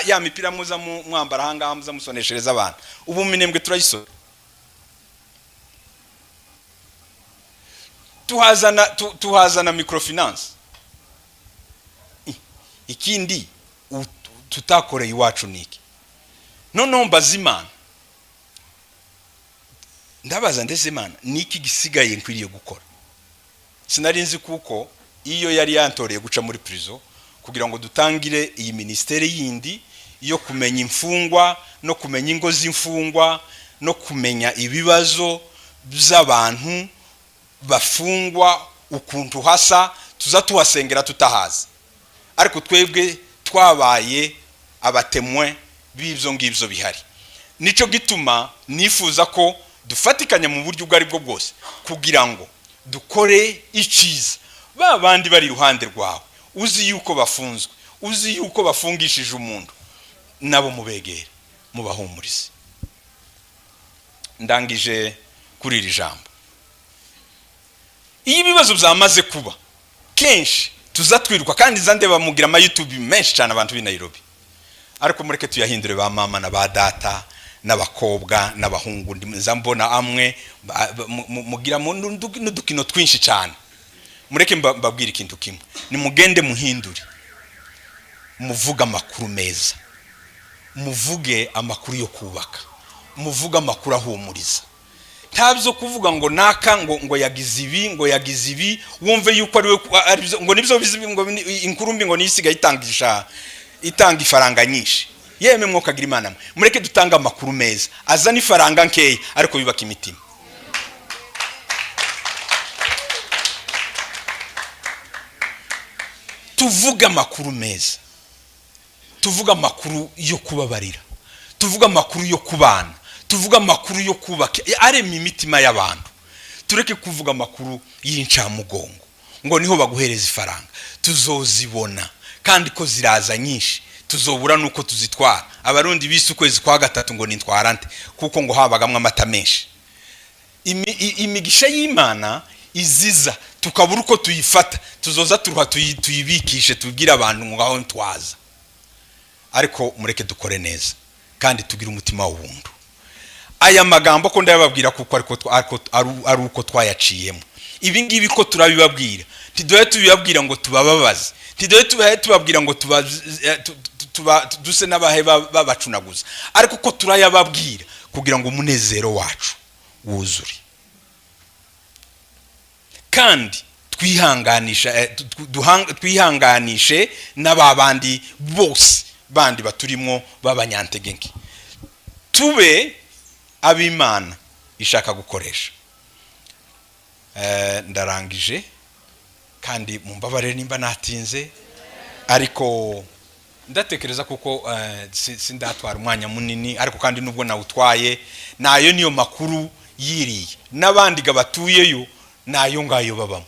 ya mipira muza mwambara hanga muza musoneshereza abantu ubu Minembwe turayisora tuhazana microfinance ikindi tutakoreye iwacu niki none mbazimana ndabaza ndeze Imana niki gisigaye nkwiriye gukora sinarinzi kuko iyo yari yantoreye guca muri prison kugira ngo dutangire iyi ministere yindi yo kumenya imfungwa no kumenya ingo z'imfungwa no kumenya ibibazo by'abantu bafungwa ukuntu hasa tuza tuhasengera tutahazi ariko twebwe twabaye abatemwe b'ibyo ngibyo bihari nico gituma nifuza ko dufatikanya mu buryo bwari bwo bwose kugira ngo dukore iciza babandi bari ruhande rwawe uzi yuko bafunzwe uzi yuko bafungishije umuntu nabo mubegere mubahumurize ndangije kuri iri jambo iyi bibazo byamaze kuba kenshi tuzatwiruka kandi zande bamugira ama YouTube menshi cyane abantu b'i Nairobi ariko mureke tuyahindure ba mama na ba data n'abakobwa n'abahungu ndimuzambona amwe mugira n'udukino twinshi cyane mureke mbabwira ikintu kimwe ni mugende muhindure muvuga amakuru meza muvuge amakuru yo kubaka muvuga amakuru ahumuriza ntabyo kuvuga ngo naka ngo yagize ibi wumve yuko ari ngo nibyo bizibi ngo inkurumbi ngo nisiga itanga ifaranga nyinshi yeme mwokagira Imana mureke dutanga amakuru meza azana ifaranga nkeya ariko bibaka imitima tuvuga amakuru meza tuvuga amakuru yo kubabarira tuvuga amakuru yo kubana tuvuga amakuru yo kubaka arema imitima y'abantu tureke kuvuga amakuru y'incamugongo ngo niho baguhereza ifaranga tuzozibona kandi ko ziraza nyinshi tuzobura nuko tuzitwara abarundi bise ukwezi kwa gatatu ngo nintwarante kuko ngo habagamwe amata menshi imigisha y'Imana iziza tukabura uko tuyifata tuzoza turuha tuyibikishe tubwira abantu ngo aho ntwaza ariko mureke dukore neza kandi tugira umutima w'ubuntu aya magambo ko ndababwira kuko ari uko twayaciyemo. Ibi ngibi ko turabibabwira tidoye tubibabwira ngo tubababaze, tidoye tubabwira ngo duse n'abahe babacunaguza, ariko ko turayababwira kugira ngo umunezero wacu wuzure. Kandi twihanganishe n'ababandi bose bandi baturimo b'abanyantegenke, tube ab'Imana ishaka gukoresha. Ndarangije kandi mumbabarire nimba natinze, ariko ndatekereza kuko sindatwara umwanya munini, ariko kandi nubwo nawutwaye nayo niyo makuru yiriye n'abandi gabatuyeyo nayo ngayo babamo.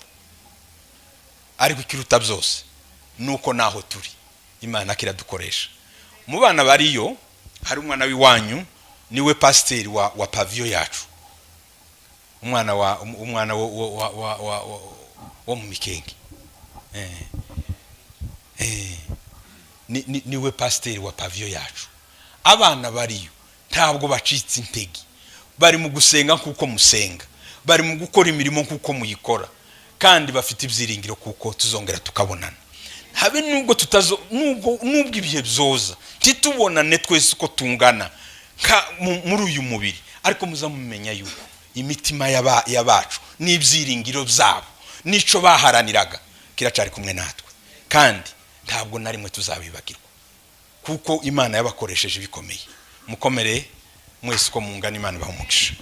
Ariko ikiruta byose nuko naho turi Imana kiradukoresha. Mu bana bariyo hari umwana w'iwanyu niwe pasiteri wa pavio yacu, umwana wo mu Mikenge, niwe pasiteri wa pavio yacu. Abana bariyo ntabwo bacitse intege, bari mu gusenga kuko musenga, bari mu gukora imirimo kuko muyikora, kandi bafite ibyiringiro kuko tuzongera tukabonana. Habe nubwo nubwo ibihe byoza titubonane twese uko tungana muri uyu mubiri, ariko muzamumenya yuko imitima yabacu n'ibyiringiro byabo nico baharaniraga kiracari kumwe natwe, kandi ntabwo na rimwe tuzabibagirwa kuko Imana yabakoresheje bikomeye. Mukomere mwese ko mungana, Imana bahumugisha.